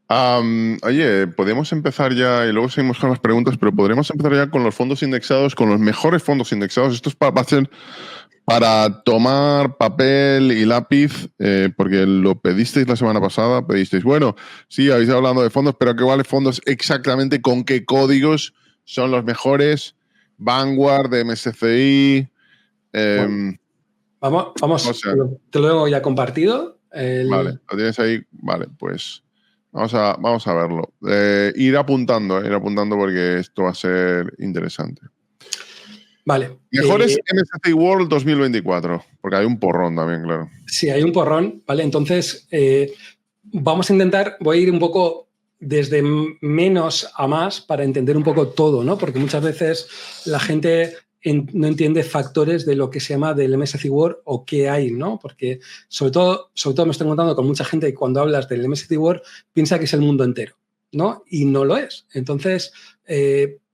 Oye, podemos empezar ya, y luego seguimos con las preguntas, pero podríamos empezar ya con los fondos indexados, con los mejores fondos indexados. Esto es va a ser para tomar papel y lápiz, porque lo pedisteis la semana pasada, pedisteis, bueno, sí, habéis hablado de fondos, pero ¿cuáles fondos exactamente, con qué códigos son los mejores? Vanguard, MSCI, Bueno, o vamos, sea, te lo tengo ya compartido. vale, lo tienes ahí, vale, pues vamos a verlo. Ir apuntando porque esto va a ser interesante. Vale. Mejores MSCI World 2024, porque hay un porrón también, claro. Sí, hay un porrón, ¿vale? Entonces, vamos a intentar, voy a ir un poco desde menos a más para entender un poco todo, ¿no? Porque muchas veces la gente no entiende factores de lo que se llama del MSCI World o qué hay, ¿no? Porque sobre todo me estoy encontrando con mucha gente que cuando hablas del MSCI World piensa que es el mundo entero, ¿no? Y no lo es. Entonces,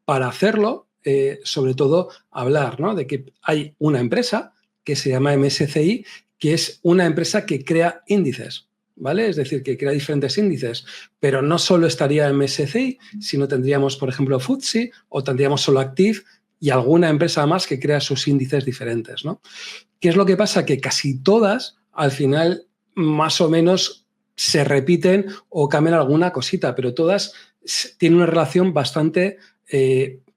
para hacerlo, sobre todo hablar, ¿no? De que hay una empresa que se llama MSCI, que es una empresa que crea índices, ¿vale? Es decir, que crea diferentes índices, pero no solo estaría MSCI, sino tendríamos, por ejemplo, FTSE o tendríamos solo Active y alguna empresa más que crea sus índices diferentes, ¿no? ¿Qué es lo que pasa? Que casi todas, al final, más o menos se repiten o cambian alguna cosita, pero todas tienen una relación bastante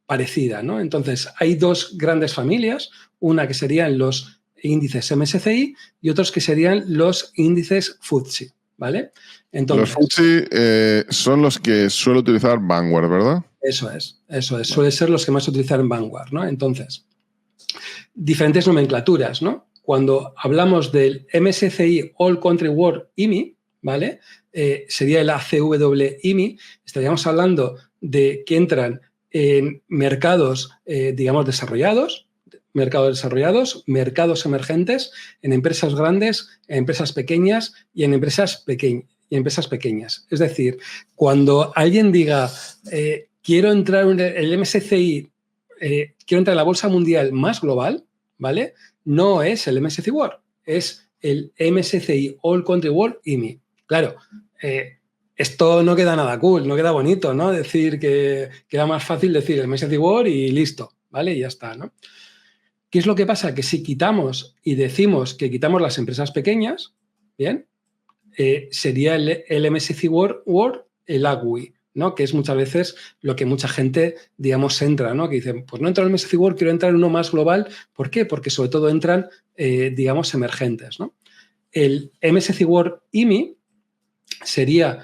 parecida, ¿no? Entonces, hay dos grandes familias, una que serían los índices MSCI y otros que serían los índices FTSE, ¿vale? Los Entonces, FTSE son los que suele utilizar Vanguard, ¿verdad? Eso es. Vale. Suele ser los que más utilizan en Vanguard, ¿no? Entonces, diferentes nomenclaturas, ¿no? Cuando hablamos del MSCI All Country World IMI, ¿vale? Sería el ACW IMI, estaríamos hablando de que entran en mercados, digamos, desarrollados, mercados emergentes, en empresas grandes, en empresas pequeñas y en empresas pequeñas. Es decir, cuando alguien diga, quiero entrar en el MSCI, quiero entrar en la bolsa mundial más global, ¿vale? No es el MSCI World, es el MSCI All Country World IMI. Claro, esto no queda nada cool, no queda bonito, ¿no? Decir que queda más fácil decir el MSCI World y listo, ¿vale? Y ya está, ¿no? ¿Qué es lo que pasa? Que si quitamos y decimos que quitamos las empresas pequeñas, ¿bien? Sería el MSCI World, el AGWI, ¿no? Que es muchas veces lo que mucha gente, digamos, entra, ¿no? Que dicen, pues no entro en el MSCI World, quiero entrar en uno más global. ¿Por qué? Porque sobre todo entran, digamos, emergentes, ¿no? El MSCI World IMI sería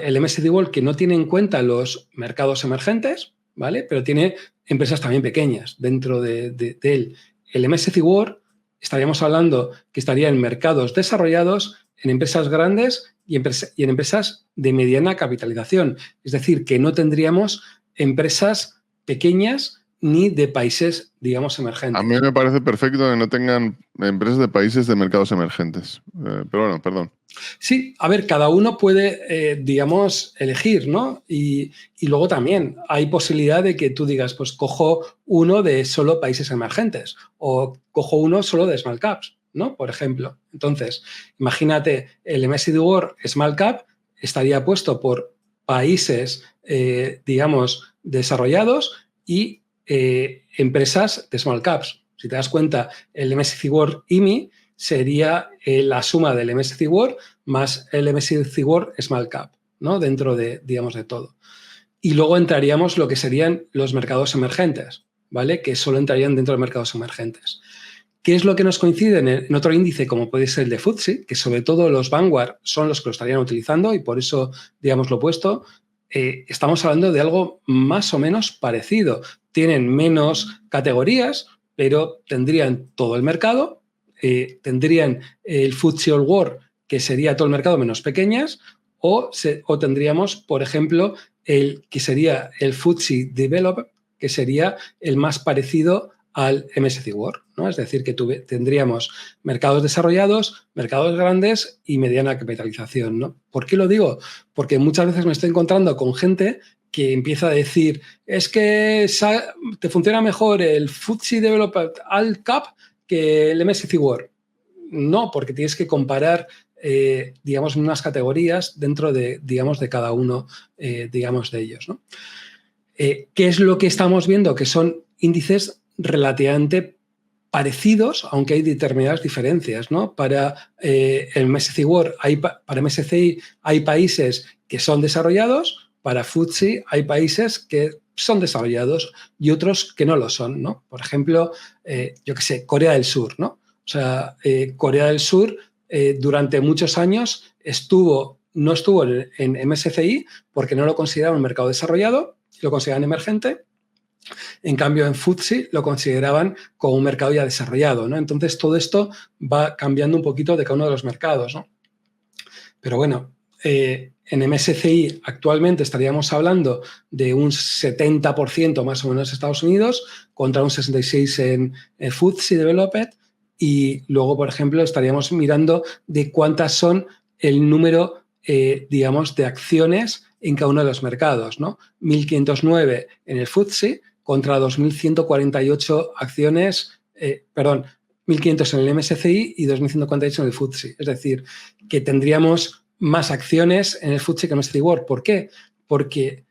el MSCI World que no tiene en cuenta los mercados emergentes, ¿vale? Pero tiene empresas también pequeñas dentro de él. El MSCI World estaríamos hablando que estaría en mercados desarrollados, en empresas grandes y en empresas de mediana capitalización. Es decir, que no tendríamos empresas pequeñas ni de países, digamos, emergentes. A mí me parece perfecto que no tengan empresas de países de mercados emergentes. Pero bueno, perdón. Sí, a ver, cada uno puede, digamos, elegir, ¿no? Y luego también hay posibilidad de que tú digas, pues cojo uno de solo países emergentes o cojo uno solo de small caps, ¿no? Por ejemplo. Entonces, imagínate, el MSCI World Small Cap estaría puesto por países, digamos, desarrollados y empresas de small caps. Si te das cuenta, el MSCI World IMI sería la suma del MSCI World más el MSCI World Small Cap, ¿no? Dentro de, digamos, de todo. Y luego entraríamos lo que serían los mercados emergentes, ¿vale? Que solo entrarían dentro de mercados emergentes. ¿Qué es lo que nos coincide en otro índice, como puede ser el de FTSE, que sobre todo los Vanguard son los que lo estarían utilizando y por eso, digamos, lo he puesto? Estamos hablando de algo más o menos parecido. Tienen menos categorías, pero tendrían todo el mercado, tendrían el FTSE All World, que sería todo el mercado menos pequeñas, o tendríamos, por ejemplo, el que sería el FTSE Developed, que sería el más parecido al MSCI World, ¿no? Es decir, que tendríamos mercados desarrollados, mercados grandes y mediana capitalización, ¿no? ¿Por qué lo digo? Porque muchas veces me estoy encontrando con gente que empieza a decir, es que te funciona mejor el FTSE Developed All Cap que el MSCI World. No, porque tienes que comparar digamos, unas categorías dentro de, digamos, de cada uno, digamos, de ellos, ¿no? ¿Qué es lo que estamos viendo? Que son índices relativamente parecidos, aunque hay determinadas diferencias, ¿no? Para el MSCI World, para MSCI hay países que son desarrollados, para FTSE hay países que son desarrollados y otros que no lo son, ¿no? Por ejemplo, yo qué sé, Corea del Sur, ¿no? O sea, Corea del Sur durante muchos años no estuvo en MSCI porque no lo consideraba un mercado desarrollado, lo consideraban emergente. En cambio, en FTSE lo consideraban como un mercado ya desarrollado, ¿no? Entonces, todo esto va cambiando un poquito de cada uno de los mercados, ¿no? Pero bueno, en MSCI actualmente estaríamos hablando de un 70% más o menos en Estados Unidos contra un 66% en FTSE Developed, y luego, por ejemplo, estaríamos mirando de cuántas son el número, digamos, de acciones en cada uno de los mercados, ¿no? 1.509 en el FTSE contra 2.148 acciones, 1.500 en el MSCI y 2.148 en el FTSE. Es decir, que tendríamos más acciones en el FTSE que en el MSCI World. ¿Por qué? Porque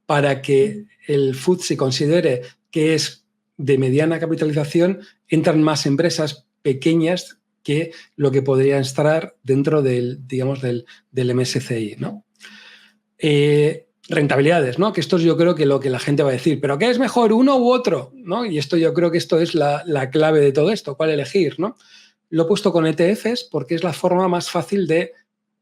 para que el FTSE considere que es de mediana capitalización, entran más empresas pequeñas que lo que podría estar dentro del, digamos, del MSCI, ¿no? Rentabilidades, ¿no? Que esto es, yo creo, que lo que la gente va a decir, ¿pero qué es mejor, uno u otro? ¿No? Y esto, yo creo que esto es la clave de todo esto, ¿cuál elegir? ¿No? Lo he puesto con ETFs porque es la forma más fácil de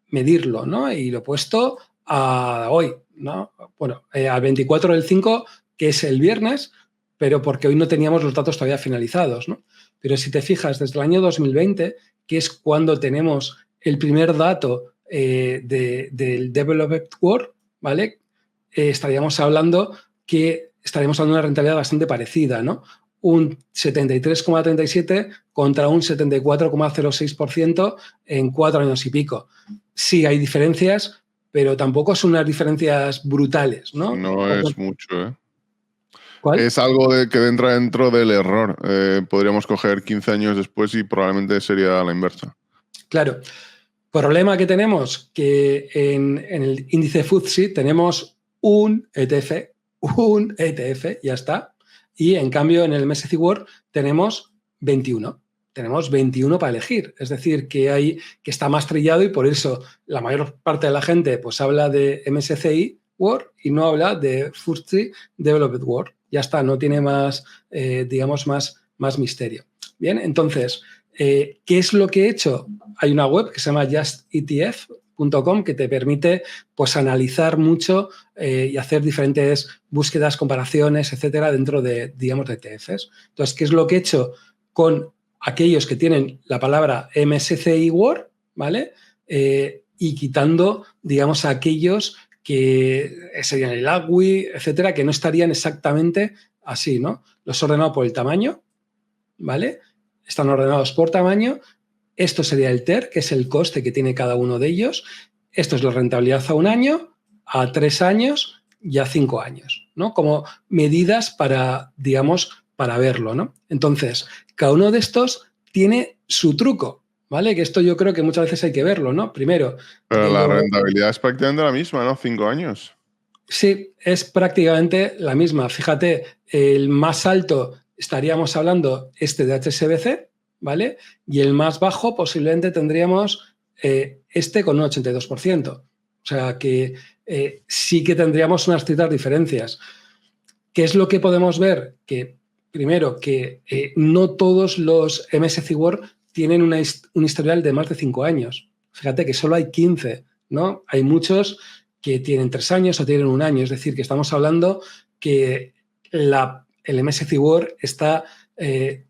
medirlo, ¿no? Y lo he puesto a hoy, ¿no? Bueno, al 24 del 5, que es el viernes, pero porque hoy no teníamos los datos todavía finalizados, ¿no? Pero si te fijas, desde el año 2020, que es cuando tenemos el primer dato del Developed World, ¿vale? Estaríamos hablando de una rentabilidad bastante parecida, ¿no? Un 73,37 contra un 74,06% en 4 años y pico. Sí, hay diferencias, pero tampoco son unas diferencias brutales, ¿no? No es mucho, ¿eh? ¿Cuál? Es algo que entra dentro del error. Podríamos coger 15 años después y probablemente sería la inversa. Claro. Problema que tenemos, que en el índice FTSE tenemos un ETF, ya está. Y en cambio en el MSCI World tenemos 21. Tenemos 21 para elegir. Es decir, que está más trillado, y por eso la mayor parte de la gente pues habla de MSCI World y no habla de FTSE Developed World. Ya está, no tiene más, digamos, más misterio. Bien, entonces, ¿qué es lo que he hecho? Hay una web que se llama justetf.com que te permite pues analizar mucho y hacer diferentes búsquedas, comparaciones, etcétera, dentro de, digamos, de ETFs. Entonces, ¿qué es lo que he hecho con aquellos que tienen la palabra MSCI World, ¿vale? Y quitando, digamos, a aquellos que serían el AGWI, etcétera, que no estarían exactamente así, ¿no? Los he ordenado por el tamaño, ¿vale? Están ordenados por tamaño. Esto sería el TER, que es el coste que tiene cada uno de ellos. Esto es la rentabilidad a 1 año, a 3 años y a 5 años, ¿no? Como medidas para, digamos, para verlo, ¿no? Entonces, cada uno de estos tiene su truco, ¿vale? Que esto yo creo que muchas veces hay que verlo, ¿no? Primero. Pero la rentabilidad es prácticamente la misma, ¿no? 5 años. Sí, es prácticamente la misma. Fíjate, el más alto estaríamos hablando de HSBC, ¿vale? Y el más bajo posiblemente tendríamos con un 82%. O sea que sí que tendríamos unas ciertas diferencias. ¿Qué es lo que podemos ver? Que primero, que no todos los MSCI World tienen un historial de más de 5 años. Fíjate que solo hay 15, ¿no? Hay muchos que tienen 3 años o tienen 1 año. Es decir, que estamos hablando que el MSCI World está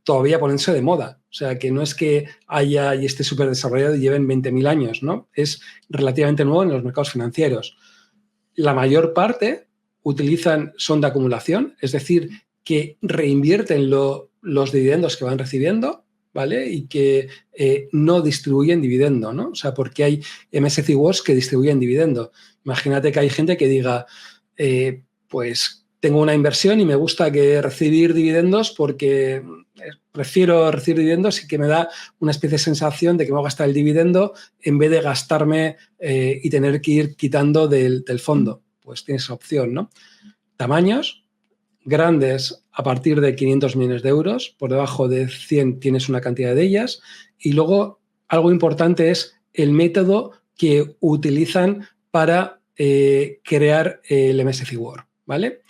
todavía poniéndose de moda. O sea, que no es que haya y esté súper desarrollado y lleven 20.000 años, ¿no? Es relativamente nuevo en los mercados financieros. La mayor parte son de acumulación, es decir, que reinvierten los dividendos que van recibiendo, ¿vale? Y que no distribuyen dividendo, ¿no? O sea, porque hay MSCI World que distribuyen dividendo. Imagínate que hay gente que diga, pues tengo una inversión y me gusta recibir dividendos porque prefiero recibir dividendos y que me da una especie de sensación de que me voy a gastar el dividendo en vez de gastarme y tener que ir quitando del fondo. Pues tienes esa opción, ¿no? Tamaños grandes a partir de 500 millones de euros, por debajo de 100 tienes una cantidad de ellas. Y luego algo importante es el método que utilizan para crear el MSCI World, ¿vale?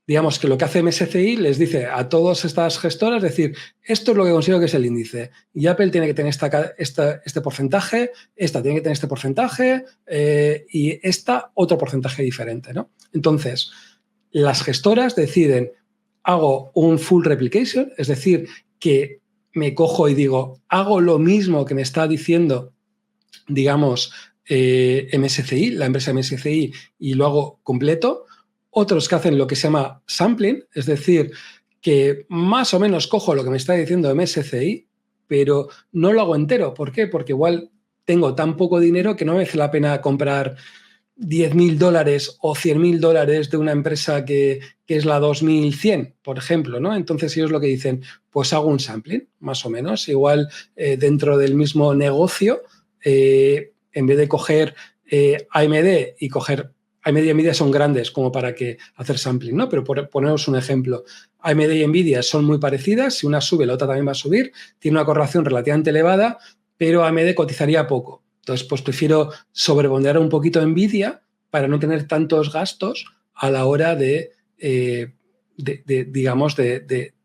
Digamos que lo que hace MSCI les dice a todas estas gestoras, es decir, esto es lo que considero que es el índice. Y Apple tiene que tener este porcentaje, esta tiene que tener este porcentaje y esta otro porcentaje diferente, ¿no? Entonces, las gestoras deciden, hago un full replication, es decir, que me cojo y digo, hago lo mismo que me está diciendo, digamos, MSCI, la empresa MSCI, y lo hago completo. Otros que hacen lo que se llama sampling, es decir, que más o menos cojo lo que me está diciendo MSCI, pero no lo hago entero. ¿Por qué? Porque igual tengo tan poco dinero que no me merece la pena comprar $10.000 o $100.000 de una empresa que es la 2100, por ejemplo, ¿no? Entonces ellos lo que dicen, pues hago un sampling, más o menos, igual dentro del mismo negocio, en vez de coger AMD y coger AMD y Nvidia son grandes como para que hacer sampling, ¿no? Pero por poneros un ejemplo, AMD y Nvidia son muy parecidas, si una sube, la otra también va a subir, tiene una correlación relativamente elevada, pero AMD cotizaría poco. Entonces, pues prefiero sobrebondear un poquito Nvidia para no tener tantos gastos a la hora de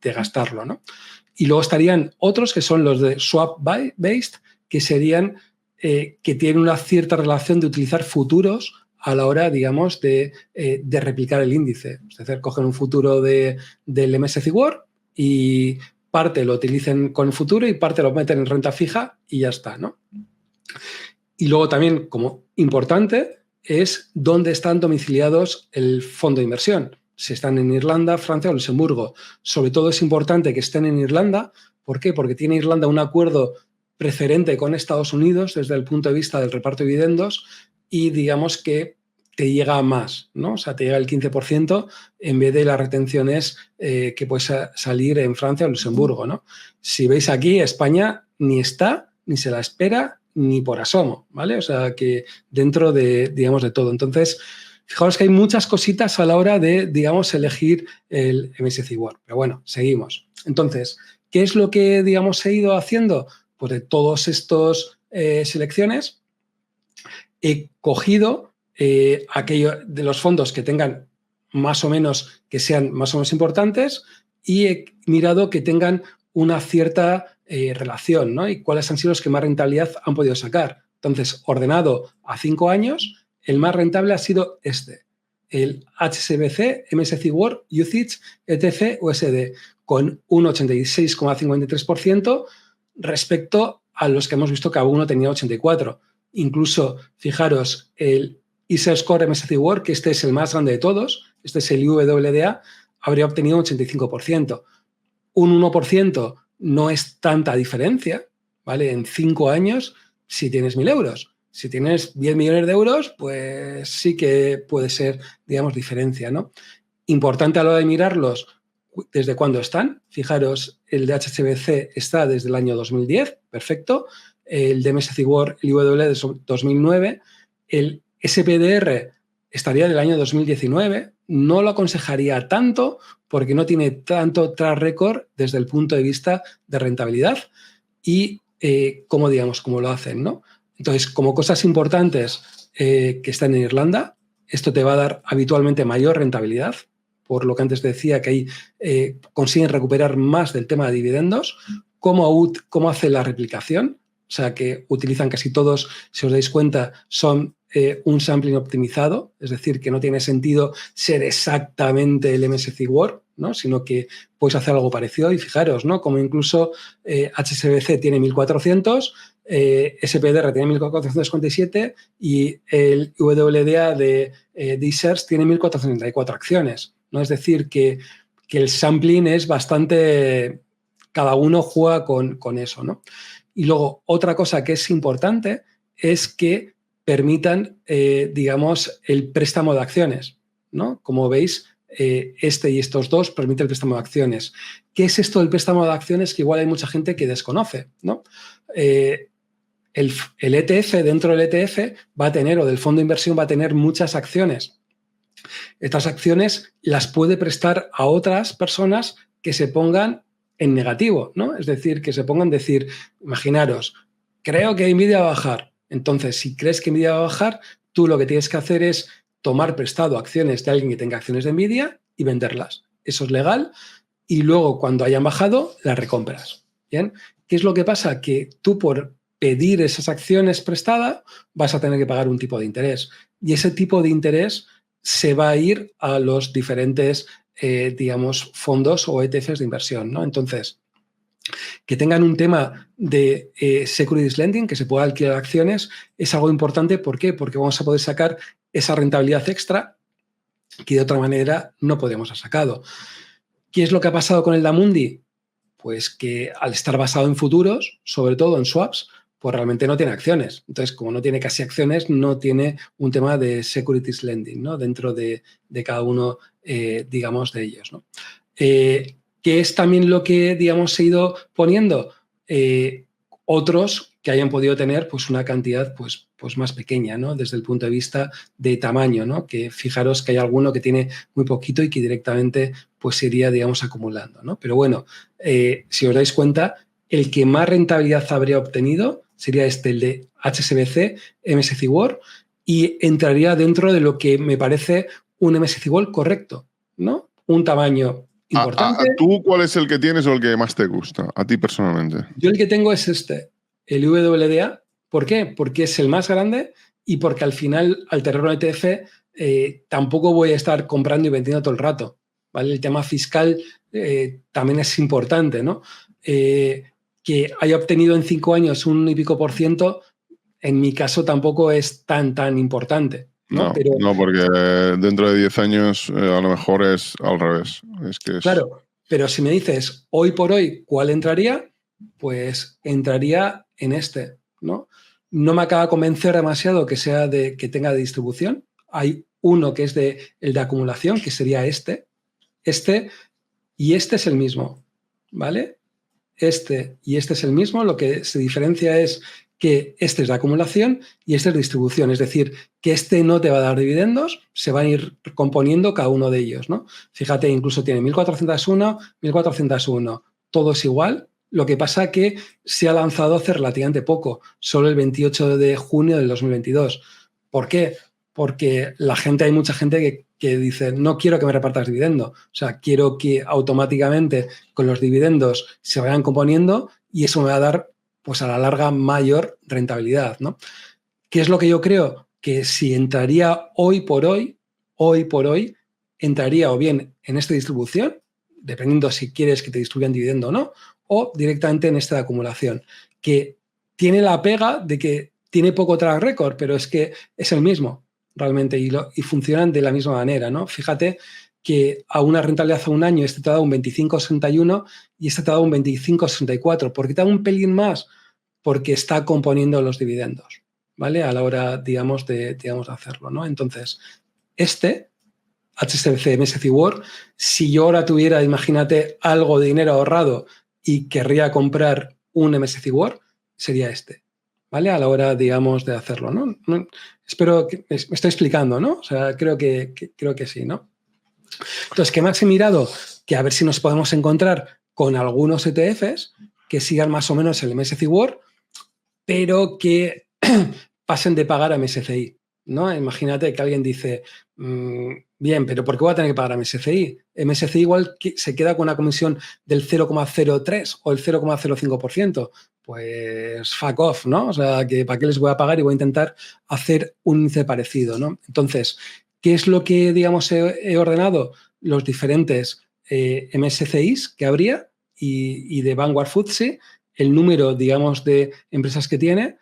gastarlo, ¿no? Y luego estarían otros que son los de swap-based, que serían que tienen una cierta relación de utilizar futuros a la hora, digamos, de replicar el índice. Es decir, cogen un futuro del MSCI World y parte lo utilicen con el futuro y parte lo meten en renta fija y ya está, ¿no? Y luego también, como importante, es dónde están domiciliados el fondo de inversión. Si están en Irlanda, Francia o Luxemburgo. Sobre todo es importante que estén en Irlanda. ¿Por qué? Porque tiene Irlanda un acuerdo preferente con Estados Unidos desde el punto de vista del reparto de dividendos y digamos que te llega a más, ¿no? O sea, te llega el 15% en vez de las retenciones que puedes salir en Francia o Luxemburgo, ¿no? Si veis aquí, España ni está, ni se la espera, ni por asomo, ¿vale? O sea, que dentro de, digamos, de todo. Entonces, fijaos que hay muchas cositas a la hora de, digamos, elegir el MSCI World. Pero bueno, seguimos. Entonces, ¿qué es lo que, digamos, he ido haciendo? Pues de todas estas selecciones he cogido aquello de los fondos que tengan más o menos, que sean más o menos importantes y he mirado que tengan una cierta relación, ¿no? Y cuáles han sido los que más rentabilidad han podido sacar. Entonces, ordenado a 5 años, el más rentable ha sido el HSBC, MSCI World, UCITS, ETF, USD, con un 86,53% respecto a los que hemos visto que cada uno tenía 84%. Incluso, fijaros, el iShares Core MSCI World, que este es el más grande de todos, este es el IWDA, habría obtenido un 85%. Un 1% no es tanta diferencia, ¿vale? En 5 años, si tienes 1.000 euros. Si tienes 10 millones de euros, pues sí que puede ser, digamos, diferencia, ¿no? Importante a la hora de mirarlos, ¿desde cuándo están? Fijaros, el de HSBC está desde el año 2010, perfecto. El de MSCI World, el IWD de 2009. El SPDR estaría del año 2019. No lo aconsejaría tanto porque no tiene tanto track record desde el punto de vista de rentabilidad y cómo lo hacen, ¿no? Entonces, como cosas importantes que están en Irlanda, esto te va a dar habitualmente mayor rentabilidad, por lo que antes decía que ahí consiguen recuperar más del tema de dividendos. ¿Cómo hace la replicación? O sea, que utilizan casi todos, si os dais cuenta, son un sampling optimizado, es decir, que no tiene sentido ser exactamente el MSCI World, ¿no? Sino que puedes hacer algo parecido y fijaros, ¿no? Como incluso HSBC tiene 1.400, SPDR tiene 1.457 y el WDA de iShares tiene 1.434 acciones, ¿no? Es decir, que el sampling es bastante... Cada uno juega con eso, ¿no? Y luego, otra cosa que es importante es que permitan, digamos, el préstamo de acciones, ¿no? Como veis, este y estos dos permite el préstamo de acciones. ¿Qué es esto del préstamo de acciones? Que igual hay mucha gente que desconoce, ¿no? El ETF, dentro del ETF, va a tener, o del fondo de inversión, va a tener muchas acciones. Estas acciones las puede prestar a otras personas que se pongan en negativo, ¿no? Es decir, que se pongan a decir, imaginaros, creo que Nvidia va a bajar. Entonces, si crees que Nvidia va a bajar, tú lo que tienes que hacer es tomar prestado acciones de alguien que tenga acciones de Nvidia y venderlas. Eso es legal. Y luego, cuando hayan bajado, las recompras. ¿Bien? ¿Qué es lo que pasa? Que tú, por pedir esas acciones prestadas, vas a tener que pagar un tipo de interés. Y ese tipo de interés se va a ir a los diferentes, digamos, fondos o ETFs de inversión, ¿no? Entonces, que tengan un tema de securities lending, que se pueda alquilar acciones, es algo importante. ¿Por qué? Porque vamos a poder sacar esa rentabilidad extra que de otra manera no podríamos haber sacado. ¿Qué es lo que ha pasado con el Damundi? Pues que al estar basado en futuros, sobre todo en swaps, pues realmente no tiene acciones. Entonces, como no tiene casi acciones, no tiene un tema de securities lending, ¿no? Dentro de cada uno, digamos, de ellos, ¿no? ¿Qué es también lo que, digamos, se ha ido poniendo? Otros que hayan podido tener, pues, una cantidad pues más pequeña, ¿no? Desde el punto de vista de tamaño, ¿no? Que fijaros que hay alguno que tiene muy poquito y que directamente pues se iría, digamos, acumulando, ¿no? Pero bueno, si os dais cuenta, el que más rentabilidad habría obtenido sería el de HSBC, MSCI World, y entraría dentro de lo que me parece un MSCI World correcto, ¿no? Un tamaño importante. ¿Tú cuál es el que tienes o el que más te gusta? A ti personalmente. Yo el que tengo es el WDA. ¿Por qué? Porque es el más grande y porque al final, al tener un ETF, tampoco voy a estar comprando y vendiendo todo el rato, ¿vale? El tema fiscal también es importante, ¿no? Que haya obtenido en 5 años un y pico %, en mi caso tampoco es tan importante, ¿no? Pero, no, porque dentro de 10 años a lo mejor es al revés. Claro, pero si me dices hoy por hoy cuál entraría, pues entraría en ¿no? No me acaba de convencer demasiado que que tenga de distribución. Hay uno que es el de acumulación, que sería este, y este es el mismo, ¿vale? Este y este es el mismo. Lo que se diferencia es que este es de acumulación y este es de distribución. Es decir, que este no te va a dar dividendos, se van a ir componiendo cada uno de ellos, ¿no? Fíjate, incluso tiene 1401, 1401, todo es igual. Lo que pasa que se ha lanzado hace relativamente poco, solo el 28 de junio del 2022. ¿Por qué? Porque hay mucha gente que dice, no quiero que me repartas dividendo, o sea, quiero que automáticamente con los dividendos se vayan componiendo y eso me va a dar, pues a la larga, mayor rentabilidad, ¿no? ¿Qué es lo que yo creo? Que si entraría hoy por hoy, entraría o bien en esta distribución, dependiendo si quieres que te distribuyan dividendo o no, o directamente en esta de acumulación, que tiene la pega de que tiene poco track record, pero es que es el mismo realmente y funcionan de la misma manera, ¿no? Fíjate que a una rentabilidad a un año este te ha dado un 25,61 y este te ha dado un 25,64. ¿Por qué te da un pelín más? Porque está componiendo los dividendos, ¿vale? A la hora, digamos, de hacerlo, ¿no? Entonces, HSBC MSCI World, si yo ahora tuviera, imagínate, algo de dinero ahorrado y querría comprar un MSCI World, sería ¿vale? A la hora, digamos, de hacerlo, ¿no? Espero que me estoy explicando, ¿no? O sea, creo que sí, ¿no? Entonces, ¿qué más he mirado? Que a ver si nos podemos encontrar con algunos ETFs que sigan más o menos el MSCI World, pero que pasen de pagar a MSCI, ¿no? Imagínate que alguien dice, bien, pero ¿por qué voy a tener que pagar a MSCI? MSCI igual se queda con una comisión del 0,03 o el 0,05%. Pues fuck off, ¿no? O sea, que ¿para qué les voy a pagar? Y voy a intentar hacer un índice parecido, ¿no? Entonces, ¿qué es lo que, digamos, he ordenado? Los diferentes MSCIs que habría y de Vanguard FTSE, el número, digamos, de empresas que tiene,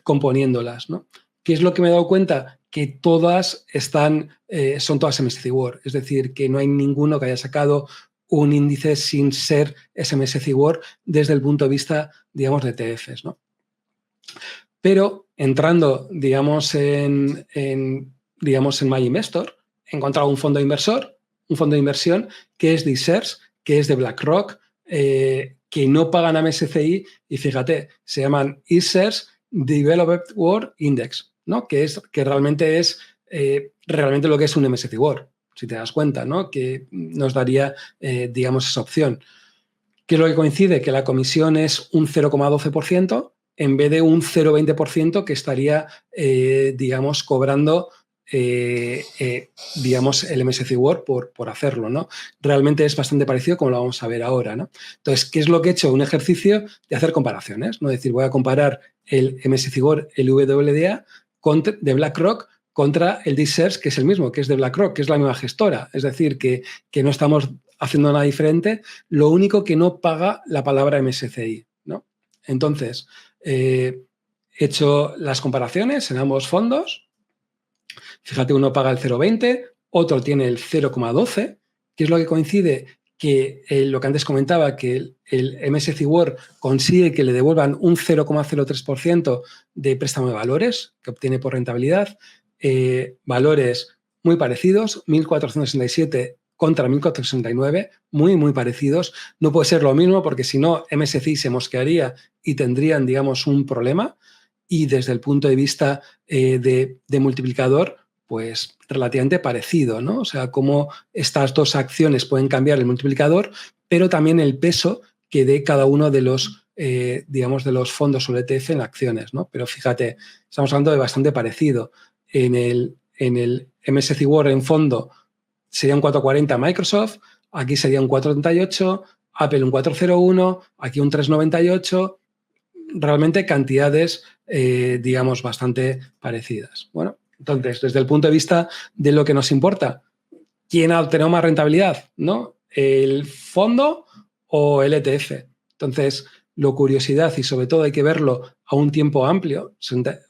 componiéndolas, ¿no? ¿Qué es lo que me he dado cuenta? Que todas son todas MSCI World, es decir, que no hay ninguno que haya sacado un índice sin ser MSCI World desde el punto de vista, digamos, de ETFs, ¿no? Pero entrando, digamos, en My Investor, he encontrado un fondo de inversión que es de iShares, que es de BlackRock, que no pagan a MSCI y fíjate, se llaman iShares Developed World Index, ¿no? Que realmente es realmente lo que es un MSCI World, si te das cuenta, ¿no? Que nos daría, digamos, esa opción. ¿Qué es lo que coincide? Que la comisión es un 0,12% en vez de un 0,20% que estaría, digamos, cobrando digamos, el MSCI World por hacerlo, ¿no? Realmente es bastante parecido como lo vamos a ver ahora, ¿no? Entonces, ¿qué es lo que he hecho? Un ejercicio de hacer comparaciones, ¿no? Es decir, voy a comparar el MSCI World, el WDA, de BlackRock contra el D-Shares, que es el mismo, que es de BlackRock, que es la misma gestora. Es decir, que no estamos haciendo nada diferente, lo único que no paga la palabra MSCI, ¿no? Entonces, he hecho las comparaciones en ambos fondos. Fíjate, uno paga el 0,20, otro tiene el 0,12, que es lo que coincide que lo que antes comentaba, que el MSCI World consigue que le devuelvan un 0,03% de préstamo de valores que obtiene por rentabilidad, valores muy parecidos, 1.467 contra 1.469, muy parecidos. No puede ser lo mismo porque si no, MSCI se mosquearía y tendrían, digamos, un problema. Y desde el punto de vista de multiplicador, pues relativamente parecido, ¿no? O sea, cómo estas dos acciones pueden cambiar el multiplicador, pero también el peso que dé cada uno de los, digamos, de los fondos o el ETF en acciones, ¿no? Pero fíjate, estamos hablando de bastante parecido. En el MSCI World en fondo sería un 440 Microsoft, aquí sería un 438, Apple un 401, aquí un 398, realmente cantidades, digamos, bastante parecidas. Bueno, entonces, desde el punto de vista de lo que nos importa, ¿quién ha obtenido más rentabilidad? ¿No? ¿El fondo o el ETF? Entonces, lo curiosidad y sobre todo hay que verlo a un tiempo amplio,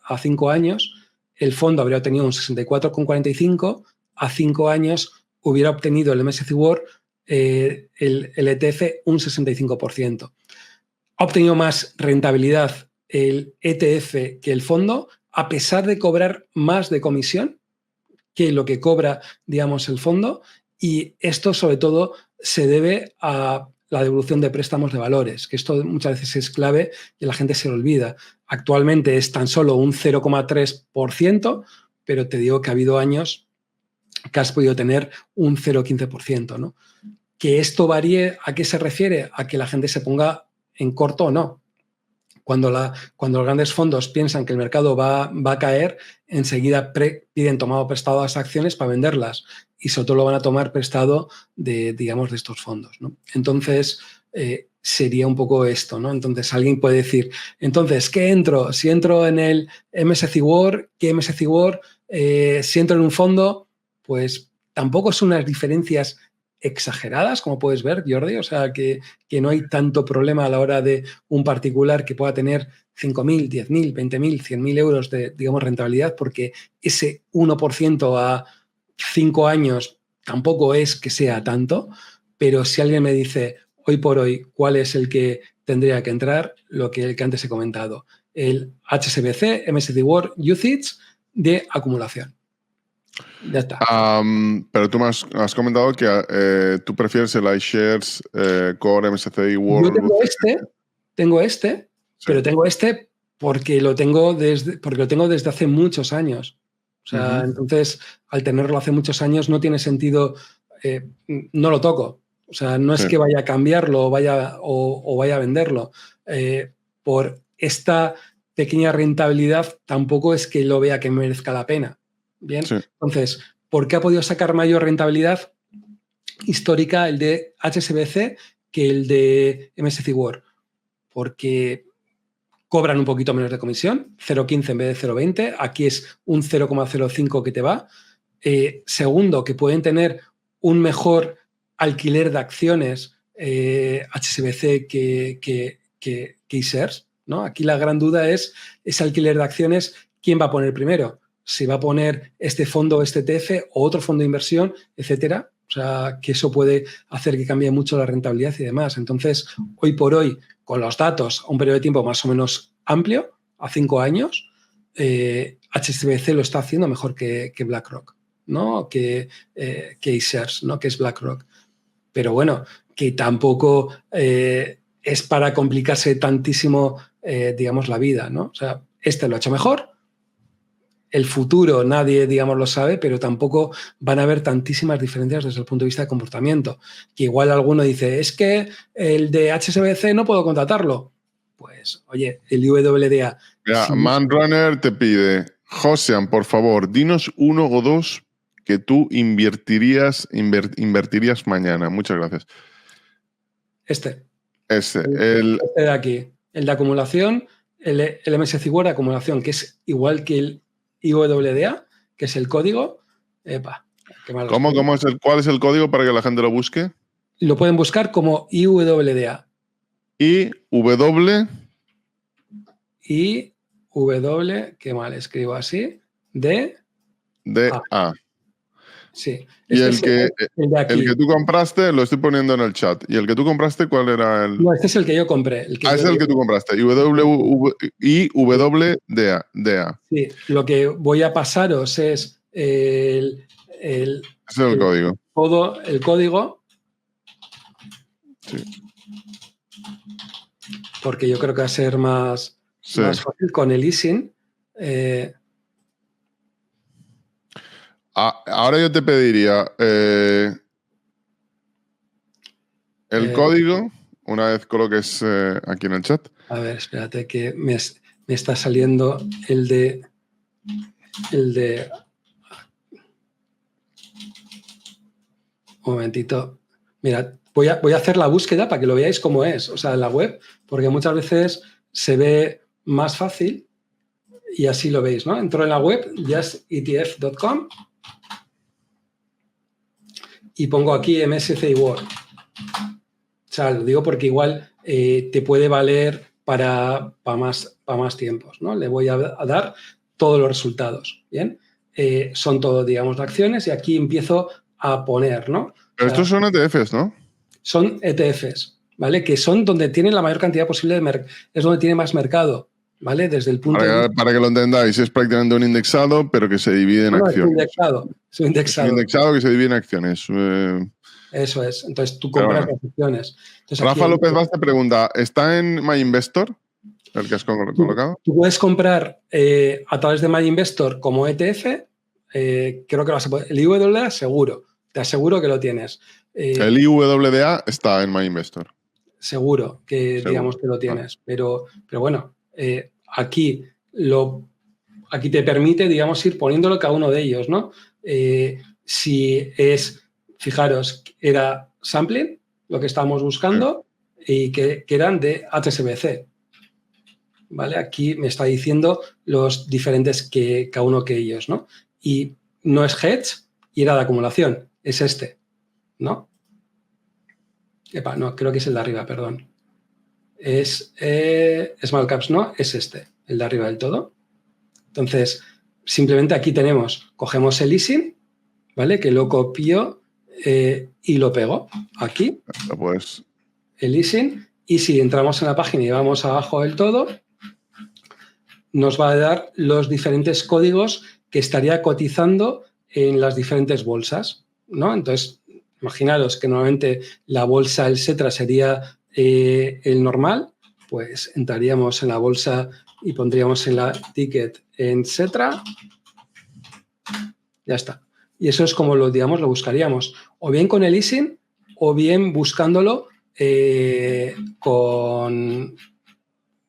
a 5 años, el fondo habría obtenido un 64,45, a 5 años hubiera obtenido el MSCI World, el ETF, un 65%. Ha obtenido más rentabilidad el ETF que el fondo, a pesar de cobrar más de comisión que lo que cobra, digamos, el fondo. Y esto, sobre todo, se debe a la devolución de préstamos de valores, que esto muchas veces es clave y la gente se lo olvida. Actualmente es tan solo un 0,3%, pero te digo que ha habido años que has podido tener un 0,15%, ¿no? Que esto varíe, ¿a qué se refiere? A que la gente se ponga en corto o no. Cuando los grandes fondos piensan que el mercado va a caer, enseguida piden tomado prestado las acciones para venderlas y sobre todo lo van a tomar prestado digamos, de estos fondos, ¿no? Entonces, sería un poco esto, ¿no? Entonces, alguien puede decir, entonces, ¿qué entro? Si entro en el MSCI World, ¿qué MSCI World? Si entro en un fondo, pues tampoco son unas diferencias exageradas, como puedes ver, Jordi, o sea, que no hay tanto problema a la hora de un particular que pueda tener 5.000, 10.000, 20.000, 100.000 euros de, digamos, rentabilidad, porque ese 1% a 5 años tampoco es que sea tanto, pero si alguien me dice, hoy por hoy, ¿cuál es el que tendría que entrar? El que antes he comentado, el HSBC, MSCI World UCITS de acumulación. Ya está. Pero tú me has comentado que tú prefieres el iShares Core MSCI World. Yo tengo este, sí. Pero tengo este porque lo tengo desde hace muchos años. O sea, entonces, al tenerlo hace muchos años no tiene sentido, no lo toco. O sea, no es que vaya a cambiarlo o vaya a venderlo. Por esta pequeña rentabilidad tampoco es que lo vea que merezca la pena. Bien, entonces, ¿por qué ha podido sacar mayor rentabilidad histórica el de HSBC que el de MSCI World? Porque cobran un poquito menos de comisión, 0,15 en vez de 0,20. Aquí es un 0,05 que te va. Segundo, que pueden tener un mejor alquiler de acciones HSBC que iShares, ¿no? Aquí la gran duda es ese alquiler de acciones, ¿quién va a poner primero? ¿Se va a poner este fondo, este ETF o otro fondo de inversión, etcétera? O sea, que eso puede hacer que cambie mucho la rentabilidad y demás. Entonces, hoy por hoy, con los datos a un periodo de tiempo más o menos amplio, a 5 años, HSBC lo está haciendo mejor que BlackRock. ¿no? Que iShares, ¿no? Que es BlackRock. Pero bueno, que tampoco es para complicarse tantísimo, digamos, la vida, ¿no? O sea, este lo ha hecho mejor. El futuro nadie, digamos, lo sabe, pero tampoco van a haber tantísimas diferencias desde el punto de vista de comportamiento. Que igual alguno dice, es que el de HSBC no puedo contratarlo. Pues, oye, el IWDA... Mira, sí. Manrunner te pide, Josean, por favor, dinos uno o dos que tú invertirías mañana. Muchas gracias. Este El de aquí, el de acumulación, el MSCI World de acumulación, que es igual que el IWDA, que es el código. Epa, qué mal. ¿Cuál es el código para que la gente lo busque? Lo pueden buscar como IWDA. IW. Qué mal escribo así, A. Sí. Y el de aquí. el que tú compraste, lo estoy poniendo en el chat. ¿Y el que tú compraste, cuál era el...? No, este es el que yo compré. Es el que tú compraste. IWDA. Sí, lo que voy a pasaros es Ese es el código. Todo el código. Sí. Porque yo creo que va a ser más fácil con el easing. Ahora yo te pediría el código, una vez coloques aquí en el chat. A ver, espérate que me está saliendo el de... Un momentito. Mira, voy a hacer la búsqueda para que lo veáis cómo es, o sea, en la web, porque muchas veces se ve más fácil y así lo veis, ¿no? Entro en la web, justetf.com y pongo aquí MSCI World. O sea, lo digo porque igual te puede valer para más tiempos, ¿no? Le voy a dar todos los resultados, ¿bien? Son todo, digamos, de acciones y aquí empiezo a poner, ¿no? Pero estos son ETFs, ¿no? Son ETFs, ¿vale? Que son donde tienen la mayor cantidad posible de mercado, es donde tiene más mercado, ¿vale? Desde el punto de vista... Para que lo entendáis, es prácticamente un indexado, pero que se divide en acciones. Es un indexado. Es un indexado que se divide en acciones. Eso es. Entonces tú compras las acciones. Entonces, Rafa López Vaz te pregunta, ¿está en MyInvestor? El que has colocado. Tú puedes comprar a través de MyInvestor como ETF, creo que lo vas a poder. El IWDA seguro, te aseguro que lo tienes. El IWDA está en MyInvestor. Seguro que digamos que lo tienes, pero bueno, aquí te permite, digamos, ir poniéndolo cada uno de ellos, ¿no? Si es, fijaros, era sampling, lo que estábamos buscando, y que eran de HSBC. ¿Vale? Aquí me está diciendo los diferentes que cada uno que ellos, ¿no? Y no es hedge y era de acumulación, es este, ¿no? Epa, no, creo que es el de arriba, perdón. Es Small Caps, ¿no? Es este, el de arriba del todo. Entonces, simplemente aquí cogemos el easing, ¿vale? Que lo copio y lo pego aquí. Pues. El easing. Y si entramos en la página y vamos abajo del todo, nos va a dar los diferentes códigos que estaría cotizando en las diferentes bolsas, ¿no? Entonces, imaginaros que normalmente la bolsa, el Xetra, sería el normal, pues entraríamos en la bolsa y pondríamos en la ticket en Xetra. Ya está. Y eso es como lo buscaríamos. O bien con el easing o bien buscándolo de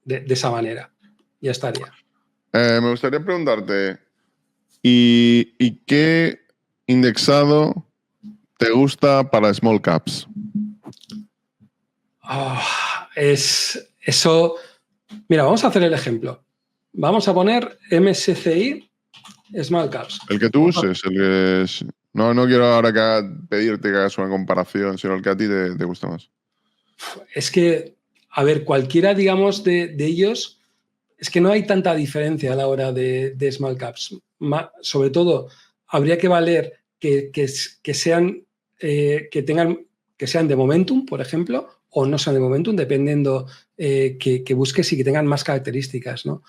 esa manera. Ya estaría. Me gustaría preguntarte, ¿y qué indexado te gusta para small caps? Eso. Mira, vamos a hacer el ejemplo. Vamos a poner MSCI Small Caps. El que tú uses, el que es... No quiero ahora pedirte que hagas una comparación, sino el que a ti te gusta más. Es que, a ver, cualquiera, digamos, de ellos, es que no hay tanta diferencia a la hora de small caps. Sobre todo, habría que valer que sean de momentum, por ejemplo, o no sean de momentum, dependiendo que busques y que tengan más características, ¿no?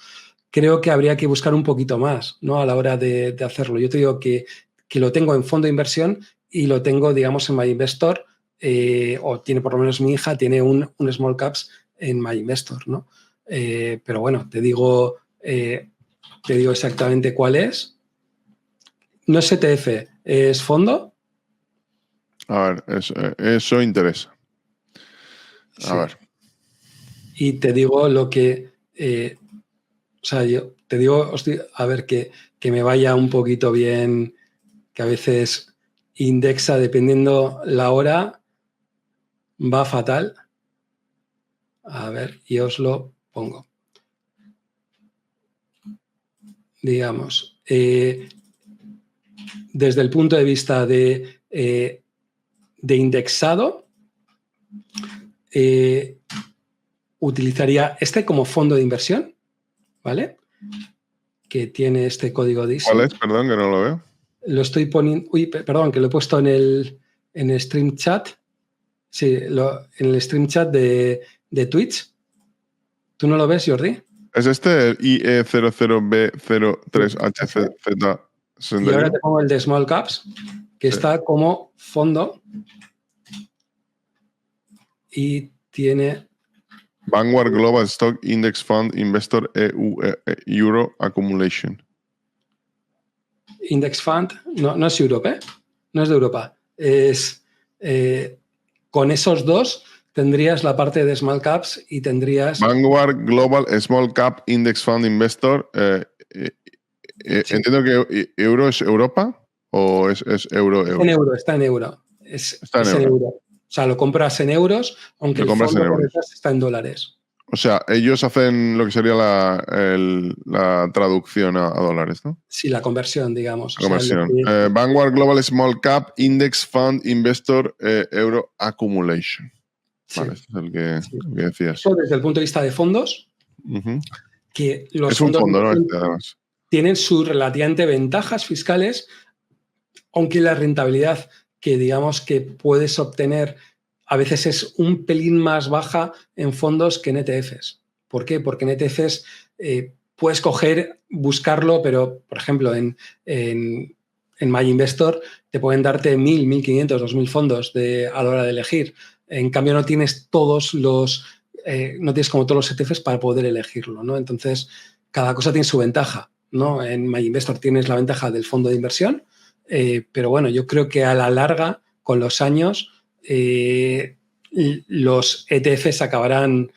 Creo que habría que buscar un poquito más, ¿no? A la hora de hacerlo. Yo te digo que que lo tengo en fondo de inversión y lo tengo, digamos, en MyInvestor, o tiene por lo menos mi hija, tiene un Small Caps en MyInvestor, ¿no? Pero bueno, te digo exactamente cuál es. No es ETF, es fondo. A ver, eso interesa. A ver. Y te digo lo que... o sea, yo te digo, a ver, que me vaya un poquito bien, que a veces indexa, dependiendo la hora, va fatal. A ver, y os lo pongo. Digamos, desde el punto de vista de indexado, utilizaría este como fondo de inversión, ¿vale? Que tiene este código DISI. ¿Cuál es? Perdón, que no lo veo. Lo estoy poniendo... Uy, perdón, que lo he puesto en el stream chat. Sí, en el stream chat de Twitch. ¿Tú no lo ves, Jordi? ¿Es este el IE00B03HCZ? Y ahora te pongo el de Small Caps, que está como fondo y tiene... Vanguard Global Stock Index Fund Investor Euro Accumulation. Index Fund, no es Europa, ¿eh? No es de Europa. Es con esos dos tendrías la parte de Small Caps y tendrías... Vanguard Global Small Cap Index Fund Investor. Sí. Entiendo que euro es Europa o es euro. Está en euro. Está en euro. O sea, lo compras en euros, aunque el fondo por detrás está en dólares. O sea, ellos hacen lo que sería la traducción a dólares, ¿no? Sí, la conversión, digamos. Conversión. O sea, Vanguard Global Small Cap Index Fund Investor Euro Accumulation. Sí. Vale, este es el que decías. Eso desde el punto de vista de fondos, que los fondos fondo, ¿no? Además. Tienen sus relativamente ventajas fiscales, aunque la rentabilidad que digamos que puedes obtener a veces es un pelín más baja en fondos que en ETFs. ¿Por qué? Porque en ETFs puedes buscarlo, pero por ejemplo en MyInvestor te pueden darte 1.000, 1.500, 2.000 fondos a la hora de elegir. En cambio no tienes no tienes como todos los ETFs para poder elegirlo, ¿no? Entonces cada cosa tiene su ventaja, ¿no? En MyInvestor tienes la ventaja del fondo de inversión, pero bueno, yo creo que a la larga, con los años, los ETFs acabarán